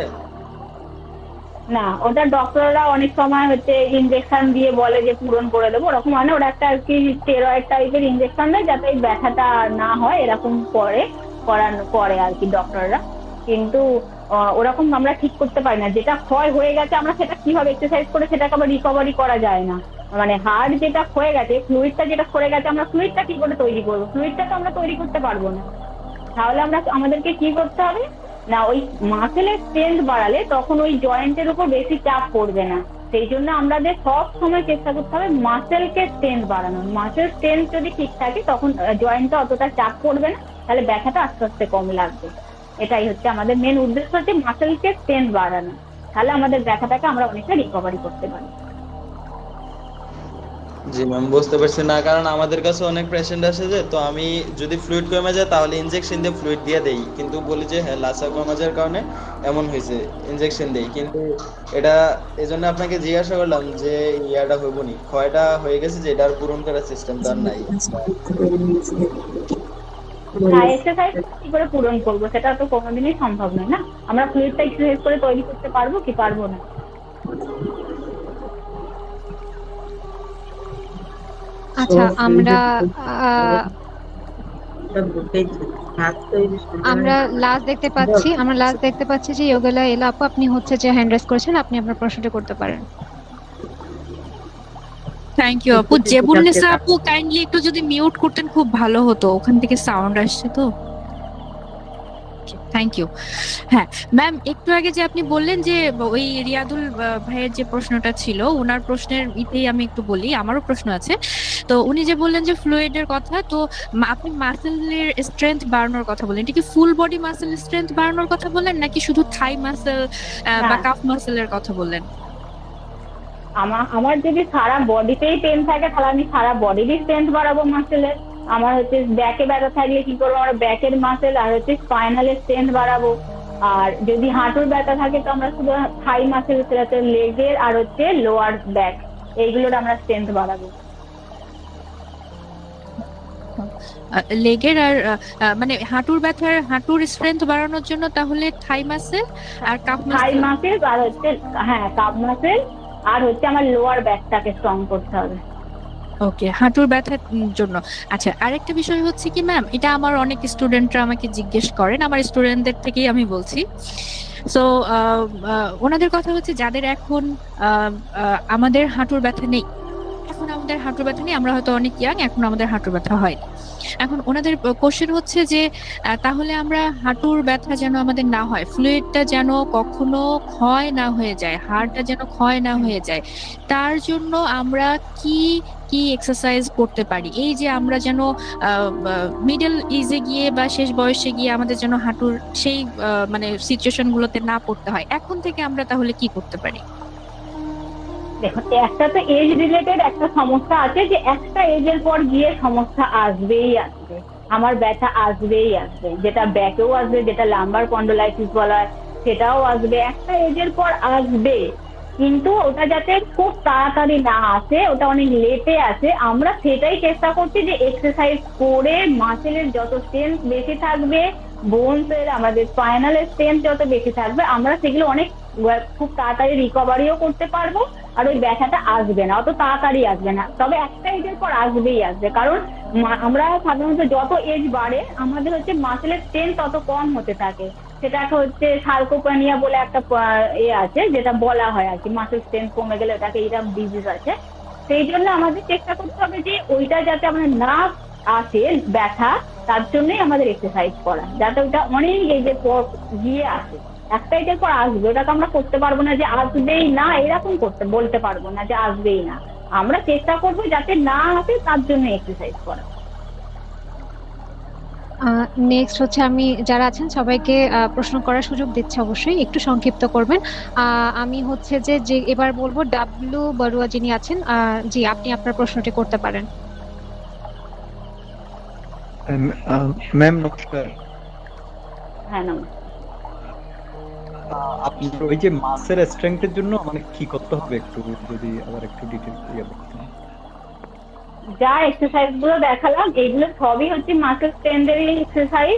না, ওটা ডক্টররা অনেক সময় হচ্ছে ইনজেকশন দিয়ে বলে যে পূরণ করে দেবো, ওরকম মানে ওরা একটা আর কি স্টেরয়েড টাইপের ইনজেকশন দেয় যাতে এই ব্যথাটা না হয়, এরকম করে আর কি ডক্টররা। কিন্তু ওরকম আমরা ঠিক করতে পারি না। যেটা ক্ষয় হয়ে গেছে আমরা সেটা কিভাবে এক্সারসাইজ করে সেটাকে আবার রিকভারি করা যায় না। মানে হাড় যেটা ক্ষয়ে গেছে, ফ্লুইডটা যেটা ক্ষয়ে গেছে, আমরা ফ্লুইডটা কি করে তৈরি করবো? ফ্লুইডটা তো আমরা তৈরি করতে পারবো না। তাহলে আমাদেরকে কি করতে হবে না, ওই মাসেলের স্ট্রেংথ বাড়ালে তখন ওই জয়েন্টের উপর বেশি চাপ পড়বে না। সেই জন্য আমাদের সব সময় চেষ্টা করতে হবে মাসেলকে স্ট্রেংথ বাড়ানো। মাসেল স্ট্রেংথ যদি ঠিক থাকে তখন জয়েন্টে অতটা চাপ পড়বে না, তাহলে ব্যথাটা আস্তে আস্তে কম লাগবে। এটাই হচ্ছে আমাদের মেন উদ্দেশ্য, হচ্ছে মাসেলকে স্ট্রেংথ বাড়ানো। তাহলে আমাদের ব্যথাটাকে আমরা অনেকটা রিকভারি করতে পারি। জি ম্যাম, বুঝতে পারছি না, কারণ আমাদের কাছে অনেক পেশেন্ট আসে যে, তো আমি যদি ফ্লুইড কমে যায় তাহলে ইনজেকশন দিয়ে ফ্লুইড দিয়ে দেই, কিন্তু বলি যে হ্যাঁ লাসা কমে যাওয়ার কারণে এমন হয়েছে ইনজেকশন দেই। কিন্তু এটা এজন্য আপনাকে জিজ্ঞাসা করলাম যে ইয়াটা হইবনি, ক্ষয়টা হয়ে গেছে যে এটার পূরণ করার সিস্টেম তার নাই। এক্সারসাইজ কি করে পূরণ করবো সেটা তো কোনোদিনই সম্ভব নয় না। আমরা ফ্লুইডটা এক্সারসাইজ করে তৈরি করতে পারবো কি পারবো না? আচ্ছা, আমরা লাস্ট দেখতে পাচ্ছি যে ইয়োগেলা এলা আপু, আপনি হচ্ছে যে হ্যান্ড রাইজ করেছেন, আপনি আপনার প্রশ্নটি করতে পারেন। থ্যাংক ইউ আপু। জেবুন্নেসা আপু কাইন্ডলি একটু যদি মিউট করতেন খুব ভালো হতো, ওখান থেকে সাউন্ড আসছে তো। Thank you. হ্যাঁ ম্যাম, একটু আগে যে আপনি বললেন যে ওই রিয়াদুল ভাইয়ের যে প্রশ্নটা ছিল, ওনার প্রশ্নের ইতেই আমি একটু বলি, আমারও প্রশ্ন আছে। তো উনি যে বললেন যে ফ্লুইডের কথা, তো আপনি মাসেলের স্ট্রেংথ বাড়ানোর কথা বললেন, এটা কি ফুল বডি মাসেল স্ট্রেংথ বাড়ানোর কথা বললেন নাকি শুধু থাই মাসেল বা কাফ মাসেলের কথা বললেন? আমার যদি সারা বডিতেই পেন থাকে তাহলে আমি সারা বডিরই স্ট্রেংথ বাড়াবো মাসেলের। আমার হচ্ছে ব্যাকে ব্যথা থাকলে কি করবো, আমরা ব্যাকের মাসেল আর হচ্ছে স্পাইনালের স্ট্রেংথ বাড়াবো। আর যদি হাঁটুর ব্যথা থাকে তো আমরা শুধু থাই মাসেল, সেটা হচ্ছে লেগের আর হচ্ছে লোয়ার ব্যাক, এইগুলোর আমরা স্ট্রেংথ বাড়াবো। লেগের আর মানে হাঁটুর ব্যথার হাঁটুর স্ট্রেংথ বাড়ানোর জন্য তাহলে থাই মাসেল আর কাফ থাই মাসেল। মাসেল আর হচ্ছে কাফ মাসেল আর হচ্ছে আমার লোয়ার ব্যাকটাকে স্ট্রং করতে হবে। ওকে, হাঁটুর ব্যথার জন্য। আচ্ছা, আরেকটা বিষয় হচ্ছে কি ম্যাম, এটা আমার অনেক স্টুডেন্টরা আমাকে জিজ্ঞেস করেন, আমার স্টুডেন্টদের থেকেই আমি বলছি। সো ওনাদের কথা হচ্ছে যাদের এখন আমাদের হাঁটুর ব্যথা নেই, আমরা হয়তো অনেক ইয়াং, এখন আমাদের হাঁটুর ব্যথা হয়। এখন ওনাদের কোশ্চেন হচ্ছে যে তাহলে আমরা হাঁটুর ব্যথা যেন আমাদের না হয়, ফ্লুইডটা যেন কখনো ক্ষয় না হয়ে যায়, হাড়টা যেন ক্ষয় না হয়ে যায়, তার জন্য আমরা কি কি এক্সারসাইজ করতে পারি? এই যে আমরা যেন মিডল ইজে গিয়ে বা শেষ বয়সে গিয়ে আমাদের যেন হাঁটুর সেই মানে সিচুয়েশন গুলোতে না পড়তে হয়, এখন থেকে আমরা তাহলে কি করতে পারি? দেখুন, একটা তো এজ রিলেটেড একটা সমস্যা আছে যে একটা এজের পর গিয়ে সমস্যা আসবেই আসবে, আমার ব্যথা আসবেই আসবে, যেটা ব্যাকেও আসবে, যেটা লাম্বার স্পন্ডোলাইটিস বলা হয় সেটাও আসবে, একটা এজের পর আসবে। কিন্তু ওটা যাতে খুব তাড়াতাড়ি না আসে, ওটা অনেক লেটে আসে, আমরা সেটাই চেষ্টা করছি যে এক্সারসাইজ করে মাসেলের যত স্ট্রেংথ বেশি থাকবে, বোনসের আমাদের স্পাইনালের স্ট্রেংথ যত বেশি থাকবে, আমরা সেগুলো অনেক খুব তাড়াতাড়ি রিকভারিও করতে পারবো, আর ওই ব্যথাটা আসবে না, অত তাড়াতাড়ি আসবে না। তবে একটা এজের পর আসবেই আসবে, কারণ আমরা সাধারণত যত এজ বাড়ে আমাদের হচ্ছে মাসেলের স্ট্রেংথ তত কম হতে থাকে। সেটা হচ্ছে সার্কোপেনিয়া বলে একটা আছে, যেটা বলা হয় আর কি, মাসেল স্ট্রেংথ কমে গেলে ওটাকে এরকম ডিজিজ আছে। সেই জন্য আমাদের চেষ্টা করতে হবে যে ওইটা যাতে আমাদের না আসে ব্যথা, তার জন্যই আমাদের এক্সারসাইজ করা, যাতে ওটা অনেক এজের পর গিয়ে আসে। একটা এজের পর আসবে, ওটাকে আমরা করতে পারবো না যে আসবেই না, এরকম বলতে পারবো না যে আসবেই না, আমরা চেষ্টা করবো যাতে না আসে, তার জন্য এক্সারসাইজ করা। নেক্সট হচ্ছে আমি যারা আছেন সবাইকে প্রশ্ন করার সুযোগ দিচ্ছি, অবশ্যই একটু সংক্ষিপ্ত করবেন। আমি হচ্ছে যে এবার বলবো ডাব্লিউ বড়ুয়া যিনি আছেন, জি আপনি আপনার প্রশ্নটি করতে পারেন। ম্যাম নমস্কার। হ্যাঁ নমস্কার। আপনার ওই যে মাসের স্ট্রেংথের জন্য মানে কি করতে হবে, একটু যদি আবার একটু ডিটেইল বলতেন। যা এক্সারসাইজ গুলো দেখালাম এইগুলো সবই হচ্ছে মাসেল স্ট্রেংথের এক্সারসাইজ,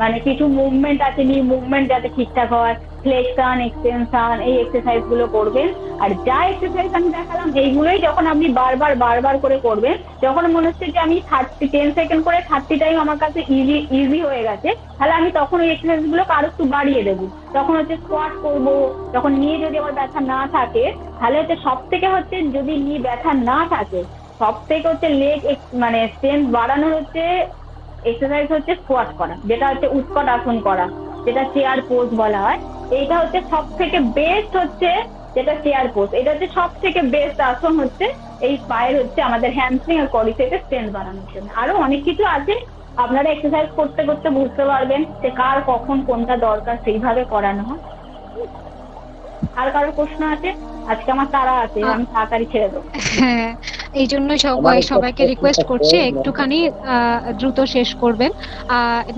মানে কিছু মুভমেন্ট আছে, মুভমেন্ট যাতে ঠিকঠাক হয়, ফ্লেকশন এক্সটেনশন, এই এক্সারসাইজ গুলো করবেন। আর যা এক্সারসাইজ আমি দেখালাম এইগুলোই যখন আপনি বারবার করে করবেন, যখন মনে হচ্ছে যে আমি 10 সেকেন্ড করে 30 টাইম আমার কাছে ইজি হয়ে গেছে, তাহলে আমি তখন ওই এক্সারসাইজ গুলোকে আরো একটু বাড়িয়ে দেবো। তখন হচ্ছে স্কোয়াট করবো, যখন নিয়ে যদি আমার ব্যথা না থাকে, তাহলে হচ্ছে সব থেকে হচ্ছে যদি নিয়ে ব্যথা না থাকে, সব থেকে হচ্ছে লেগ মানে স্ট্রেংথ বাড়ানোর হচ্ছে এক্সারসাইজ হচ্ছে স্কোয়াট করা, যেটা হচ্ছে উৎকট আসন করা, যেটা চেয়ার পোজ বলা হয়। এইটা হচ্ছে সব থেকে বেস্ট, হচ্ছে যেটা চেয়ার পোজ, এটা হচ্ছে সব থেকে বেস্ট আসন হচ্ছে এই পায়ের হচ্ছে আমাদের হ্যামস্ট্রিং আর কোয়াড্রিসেপসের স্ট্রেংথ বাড়ানোর জন্য। আরো অনেক কিছু আছে, আপনারা এক্সারসাইজ করতে করতে বুঝতে পারবেন যে কার কখন কোনটা দরকার, সেইভাবে করানো হয়। আর কারো প্রশ্ন আছে? আজকে আমার তারা আছে, আমি তাড়াতাড়ি ছেড়ে দেবো। হ্যাঁ, এই জন্য সবাইকে রিকোয়েস্ট করছি একটুখানি দ্রুত শেষ করবেন।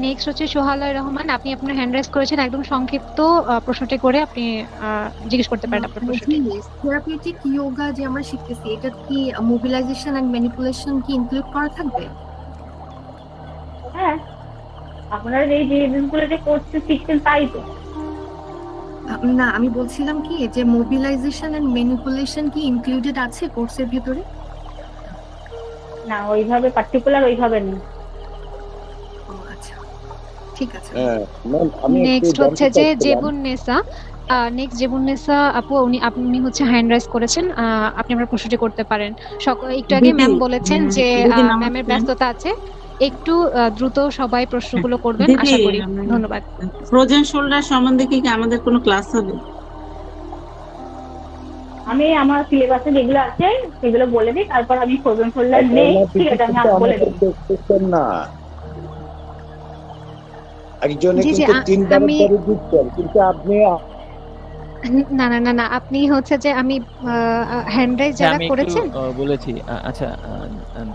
নেক্সট হচ্ছে সোহালার রহমান, আপনি আপনার হ্যান্ড রাইজ করেছেন, একদম সংক্ষিপ্ত প্রশ্নটি করে আপনি জিজ্ঞেস করতে পারেন আপনার প্রশ্নটি। থেরাপিউটিক যোগা যে আমরা শিখতেছি, এটা কি মোবিলাইজেশন এন্ড ম্যানিপুলেশন কি ইনক্লুড করা থাকবে? হ্যাঁ, আপনারা এই জিনিসগুলো যে করতে শিখছেন তাই তো। না, আমি বলছিলাম কি যে মোবিলাইজেশন এন্ড ম্যানিপুলেশন কি ইনক্লুডেড আছে কোর্সের ভিতরে? না, ওইভাবে পার্টিকুলার ওইভাবে না। আচ্ছা, ঠিক আছে। নেক্সট হচ্ছে যে জেবুন্নেসা, জেবুন্নেসা আপু, আপনি হচ্ছে হ্যান্ড রাইজ করেছেন, আপনি আপনার প্রশ্নটি করতে পারেন। একটু আগে ম্যাম বলেছেন যে ম্যামের ব্যস্ততা আছে, একটু দ্রুত সবাই প্রশ্নগুলো করবেন দিদি, আশা করি। ধন্যবাদ। ফ্রোজেন শোল্ডার সম্বন্ধে কি আমাদের কোনো ক্লাস হবে? আমি আমার সিলেবাসে যেগুলো আছে সেগুলো বলে দিই, তারপর আমি ফ্রোজেন শোল্ডার নেই, ঠিক আছে আমি বলে দিই। না একজনে জি, জি, কিন্তু তিনবার আমি করে দিচ্ছেন, কিন্তু আপনি না না না না আপনি হচ্ছে যে আমি হ্যান্ড রাইজ আচ্ছা, যারা আমি একটু করেছেন বলেছি। আচ্ছা,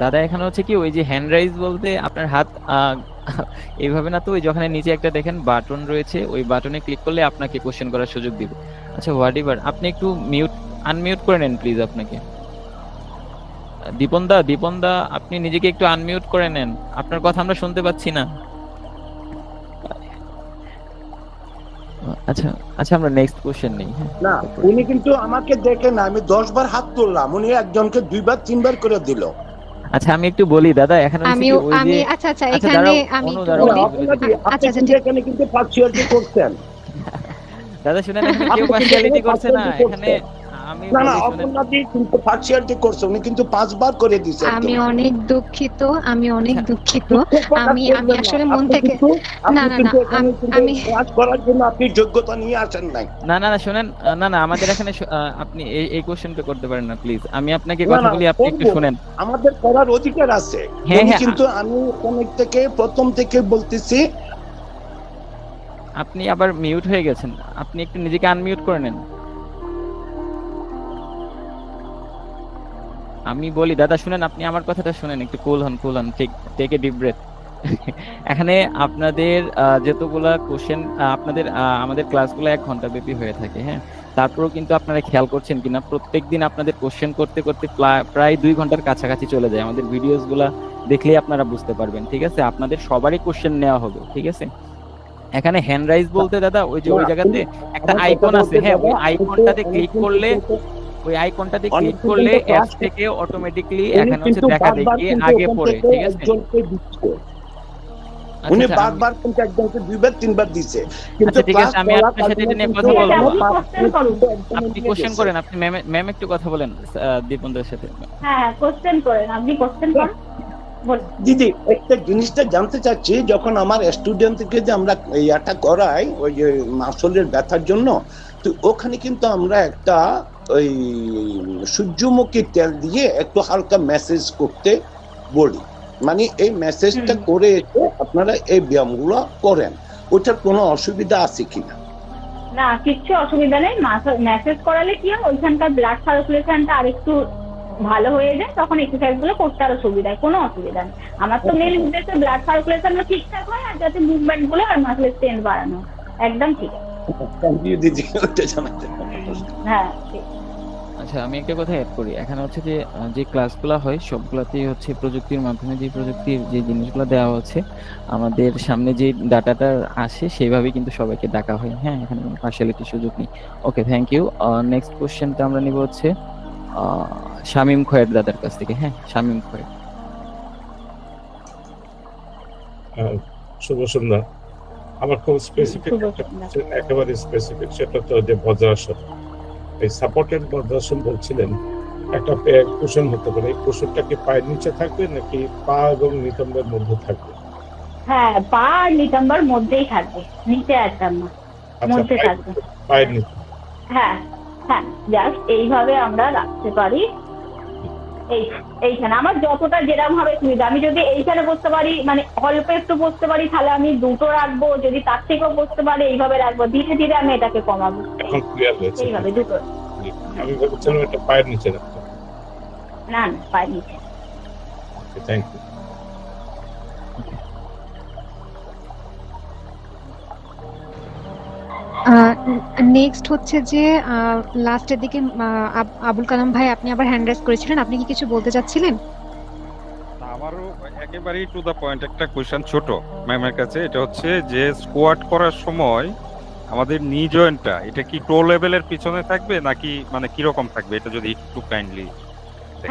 দাদা এখানে হচ্ছে কি ওই যে হ্যান্ড রাইজ বলতে আপনার হাত এইভাবে না, তো ওই যখন নিচে একটা দেখেন বাটন রয়েছে, ওই বাটনে ক্লিক করলে আপনাকে কোশ্চেন করার সুযোগ দিব। আচ্ছা হোয়াট এভার, আপনি একটু আনমিউট করে নেন প্লিজ। আপনাকে দীপন দা আপনি নিজেকে একটু আনমিউট করে নেন, আপনার কথা আমরা শুনতে পাচ্ছি না। আচ্ছা আচ্ছা, আমরা নেক্সট কোশ্চেন নেই। না উনি কিন্তু আমাকে দেখে না, আমি 10 বার হাত তুললাম, উনি একজনকে 2 বার 3 বার করে দিল। আচ্ছা আমি একটু বলি দাদা, এখানে হচ্ছে কি ওই যে আমি আচ্ছা এখানে আমি একটু বলি। আচ্ছা এখানে কিন্তু পার্সিয়ালিটি করছেন দাদা, শুনেন এখানে কেউ পার্সিয়ালিটি করছে না, এখানে আমি না না বলি শুনেন। আপনাদের কিন্তু পার্সিয়ালিটি করছে, উনি কিন্তু 5 বার করে দিয়েছেন। আমি অনেক দুঃখিত, আমি আসলে মন থেকে না না না আমি কাজ করার জন্য আপনি যোগ্যতা নিয়ে আসেন নাই। না না না শুনেন, না আমাদের এখানে আপনি এই কোশ্চেনটা করতে পারেন না প্লিজ। আমি আপনাকে কথা বলি, আপনি একটু শুনেন। আমাদের করার অধিকার আছে, কিন্তু আমি অনেক থেকে প্রথম থেকে বলতেছি। আপনি আবার মিউট হয়ে গেছেন, আপনি একটু নিজেকে আনমিউট করে নেন। আমি বলি দাদা শুনেন, আপনি আমার কথাটা শুনেন, একটু কুল হন, টেক এ ডিপ ব্রেথ। এখানে আপনাদের যতগুলা কোশ্চেন আপনাদের আমাদের ক্লাসগুলো 1 ঘন্টা ব্যাপী হয়ে থাকে, হ্যাঁ। তারপরেও কিন্তু আপনারা খেয়াল করছেন কিনা, প্রত্যেকদিন আপনাদের কোশ্চেন করতে করতে প্রায় 2 ঘন্টার কাছাকাছি চলে যায়। আমাদের ভিডিওস গুলা দেখলেই আপনারা বুঝতে পারবেন, ঠিক আছে। আপনাদের সবারই কোশ্চেন নেওয়া হবে, ঠিক আছে। এখানে হ্যান্ড রাইজ বলতে দাদা ওই যে ওই জায়গাতে একটা আইকন আছে, হ্যাঁ, ওই আইকনটাতে ক্লিক করলে অ্যাপস থেকে অটোমেটিক্যালি এখানে হচ্ছে দেখা দেয় কে আগে পড়ে, ঠিক আছে। উনি বারবার কিন্তু একজনকে 2 বার 3 বার দিয়েছে, কিন্তু ঠিক আছে আমি আপনার সাথে এটা নিয়ে কথা বলবো। আপনি কোশ্চেন করেন, আপনি ম্যাম একটু কথা বলেন দীপনদের সাথে। হ্যাঁ কোশ্চেন করেন, আপনি কোশ্চেন করেন। দিদি একটা জিনিসটা জানতে চাচ্ছি, যখন আমার স্টুডেন্টকে যে আমরা ইয়াটা করাই ওই যে মাসলের ব্যথার জন্য, তো ওখানে কিন্তু আমরা একটা ওই সূর্যমুখী তেল দিয়ে একটু হালকা ম্যাসেজ করতে বলি, মানে এই মেসেজটা করে এসে আপনারা এই ব্যায়ামগুলো করেন, ওটার কোনো অসুবিধা আছে কিনা? না কিচ্ছু অসুবিধা নেই, মেসেজ করালে কি হয় ওইখানকার ব্লাড সার্কুলেশনটা আরেকটু ভালো হয়ে যায়, তখন এক্সারসাইজ গুলো করতে আরো সুবিধা হয়, কোনো অসুবিধা নেই। আমার তো মেন উদ্দেশ্য ব্লাড সার্কুলেশন ঠিকঠাক হয় আর যাতে মুভমেন্ট গুলো আর মাসেলের স্ট্রেন্থ বাড়ানো, একদম ঠিক আছে। দিদি ওটা জানাতে। হ্যাঁ ঠিক। আচ্ছা আমি একটা কথা অ্যাড করি, এখানে হচ্ছে যে ক্লাসগুলো হয় সবগুলাতেই হচ্ছে প্রযুক্তির মাধ্যমে যে প্রযুক্তির যে জিনিসগুলো দেওয়া হচ্ছে, আমাদের সামনে যে ডাটাটা আসে সেইভাবেই কিন্তু সবাইকে ডাকা হয়, হ্যাঁ, এখানে কোনো পার্সিয়ালিটির সুযোগ নেই। ওকে, থ্যাংক ইউ। নেক্সট কোশ্চেনটা আমরা নিব হচ্ছে শামীম খয়ের দাদার কাছ থেকে। হ্যাঁ, শামীম খয়ের। শুভ সন্ধ্যা। আমার খুব স্পেসিফিক একেবারে স্পেসিফিক, সেটা তো যে বজ্রাসন, এই সাপোর্টেড বজ্রাসন বলছিলেন, একটা কুশন হতে পারে, এই কুশনটা কি পায়ের নিচে থাকবে নাকি পা এবং নিতম্বের মধ্যে থাকবে? হ্যাঁ পা আর নিতম্বের মধ্যেই থাকবে, নিচে একদম না, মধ্যে থাকবে পায়ের নিচে। হ্যাঁ হ্যাঁ, জাস্ট এইভাবে আমরা রাখতে পারি, এইখানে আমার যতটা যেরকম ভাবে সুবিধা। আমি যদি এইখানে বসতে পারি, মানে অল্প একটু বসতে পারি, তাহলে আমি 2টো রাখবো, যদি তার থেকেও বসতে পারি এইভাবে রাখবো, ধীরে ধীরে আমি এটাকে কমাবো, এখন ক্লিয়ার হয়েছে। এইভাবে 2টো। আমি ভাবছিলাম এটা পায়ের নিচে রাখতে। না না, পায়ের নিচে। Thank you. নেক্সট হচ্ছে যে লাস্টের দিকে আবুল কালাম ভাই আপনি আবার হ্যান্ড রেজ করেছিলেন, আপনি কি কিছু বলতে চাচ্ছিলেন? আমারও একেবারেই টু দা পয়েন্ট একটা কোশ্চেন ছোট ম্যামের কাছে, এটা হচ্ছে যে স্কোয়াট করার সময় আমাদের নি জয়েন্টটা এটা কি টো লেভেলের পিছনে থাকবে নাকি মানে কি রকম থাকবে, এটা যদি একটু কাইন্ডলি।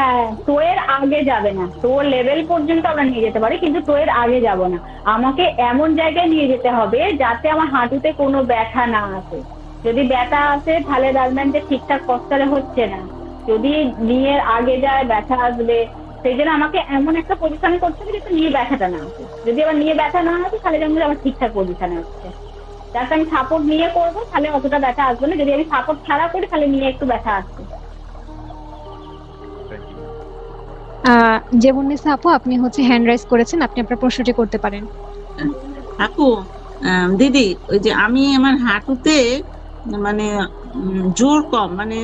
হ্যাঁ টোয়ের আগে যাবে না, টো লেভেল পর্যন্ত আমরা নিয়ে যেতে পারি, কিন্তু টোয়ের আগে যাব না। আমাকে এমন জায়গায় নিয়ে যেতে হবে যাতে আমার হাঁটুতে কোনো ব্যথা না আসে। যদি ব্যথা আসে তাহলে দেখবেন যে ঠিকঠাক পশ্চারে হচ্ছে না। যদি নিয়ের আগে যায় ব্যথা আসবে, সেই জন্য আমাকে এমন একটা পজিশন করতে হবে যাতে নিয়ে ব্যথাটা না আসে। যদি আবার নিয়ে ব্যথা না আসে তাহলে যেমন আমার ঠিকঠাক পজিশনে আসছে। যাতে আমি সাপোর্ট নিয়ে করবো তাহলে অতটা ব্যথা আসবে না, যদি আমি সাপোর্ট ছাড়া করি তাহলে নিয়ে একটু ব্যথা আসবে। যেমনিসা আপু, আপনি হচ্ছে হ্যান্ড রাইজ করেছেন, আপনি আপনার প্রশ্নটি করতে পারেন। আপু, দিদি, ওই যে আমি আমার হাঁটুতে মানে জোর কম, মানে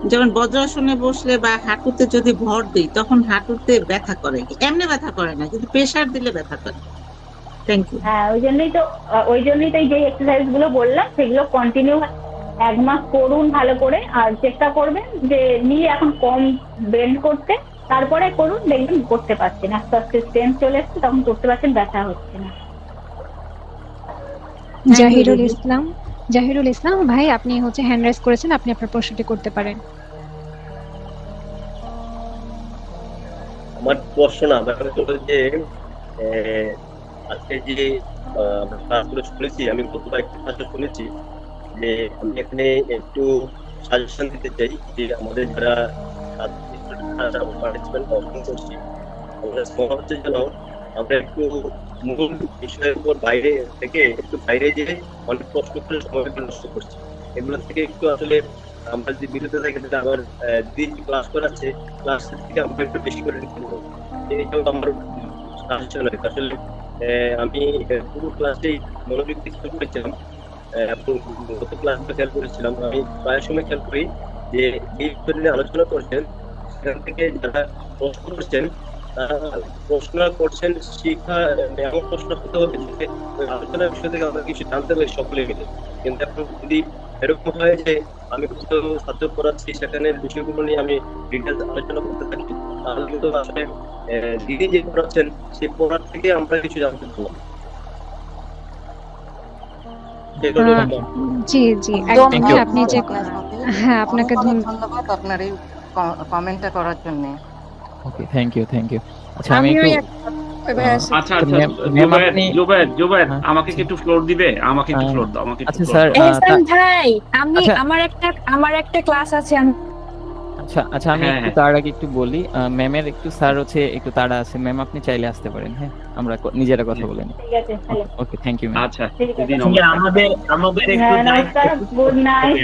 যেমন বজ্রাসনে বসলে বা হাঁটুতে যদি ভর দিই তখন হাঁটুতে ব্যথা করে, এমনি ব্যথা করে না কিন্তু প্রেসার দিলে ব্যথা করে। Thank you. হ্যাঁ, ওই জন্যই তো এই যে এক্সারসাইজ গুলো বললাম সেগুলো কন্টিনিউ 1 মাস করুন ভালো করে, আর চেষ্টা করবেন যে নিয়ে এখন কম বেন্ড করতে, তারপরে করুন, দেখবেন করতে পারছেন, আস্তে আস্তে স্ট্রেংথ চলে আসছে, তখন করতে পারছেন, ব্যথা হচ্ছে না। জাহিরুল ইসলাম ভাই, আপনি হচ্ছে হ্যান্ড রাইজ করেছেন, আপনি আপনার প্রশ্নটি করতে পারেন। আমার প্রশ্ন না, ব্যাপারটা হলো যে আজকে যে ক্লাসগুলো শুনেছি, আমি গতবার একটা ক্লাসে শুনেছি যে আমি এখানে একটু সাজেশন দিতে চাই যে আমাদের যারা পার্টিসিপেন্ট করছি, আমাদের মনে হচ্ছে যেন আমরা একটু মূল বিষয়ের উপর বাইরে থেকে একটু বাইরে যেয়ে অনেক প্রশ্ন করে সময় নষ্ট করছি। এগুলো থেকে একটু আসলে আমরা যদি বিরত থাকি তাহলে আমার দিন ক্লাস করাচ্ছে, ক্লাস থেকে আমরা একটু বেশি করে নিতে পারবো। এইটাও আমার সাজেশন হয়। আসলে আমি পুরো ক্লাসেই মনোযোগ দিয়ে খেয়াল করেছিলাম, গত ক্লাসটা খেয়াল করেছিলাম। আমি প্রায় সময় খেয়াল করি যে এই বিষয় নিয়ে আলোচনা করছেন, সেখান থেকে যারা প্রশ্ন করছেন শিক্ষা এমন প্রশ্ন করতে হবে যে আলোচনার বিষয় থেকে আমরা কিছু জানতে পারি সকলে মিলে। কিন্তু এখন যদি এরকম হয় যে আমি কোথাও ছাত্র পড়াচ্ছি, সেখানে বিষয়গুলো নিয়ে আমি ডিটেলস আলোচনা করতে থাকি, তাহলে কিন্তু আসলে দিদি যে পড়াচ্ছেন সেই পড়ার থেকে আমরা কিছু জানতে পারলাম। জি জি, একদমই। আপনি যে হ্যাঁ, আপনাকে ধন্যবাদ আপনার এই কমেন্টটা করার জন্য। ওকে, থ্যাংক ইউ। আচ্ছা, আমি একটু আমাকে একটু ফ্লোর দিবে, আমাকে একটু ফ্লোর দাও, আমাকে আচ্ছা স্যার, এহসান ভাই, আমার একটা ক্লাস আছে। আচ্ছা আমি একটু তার আগে একটু বলি, ম্যামের একটু স্যার হচ্ছে একটু তাড়া আছে। ম্যাম, আপনি চাইলে আসতে পারেন। হ্যাঁ, আমরা নিজেরা কথা বলে নিই। ঠিক আছে, ওকে, থ্যাংক ইউ। আচ্ছা, আমাদের একটু গুড নাইট।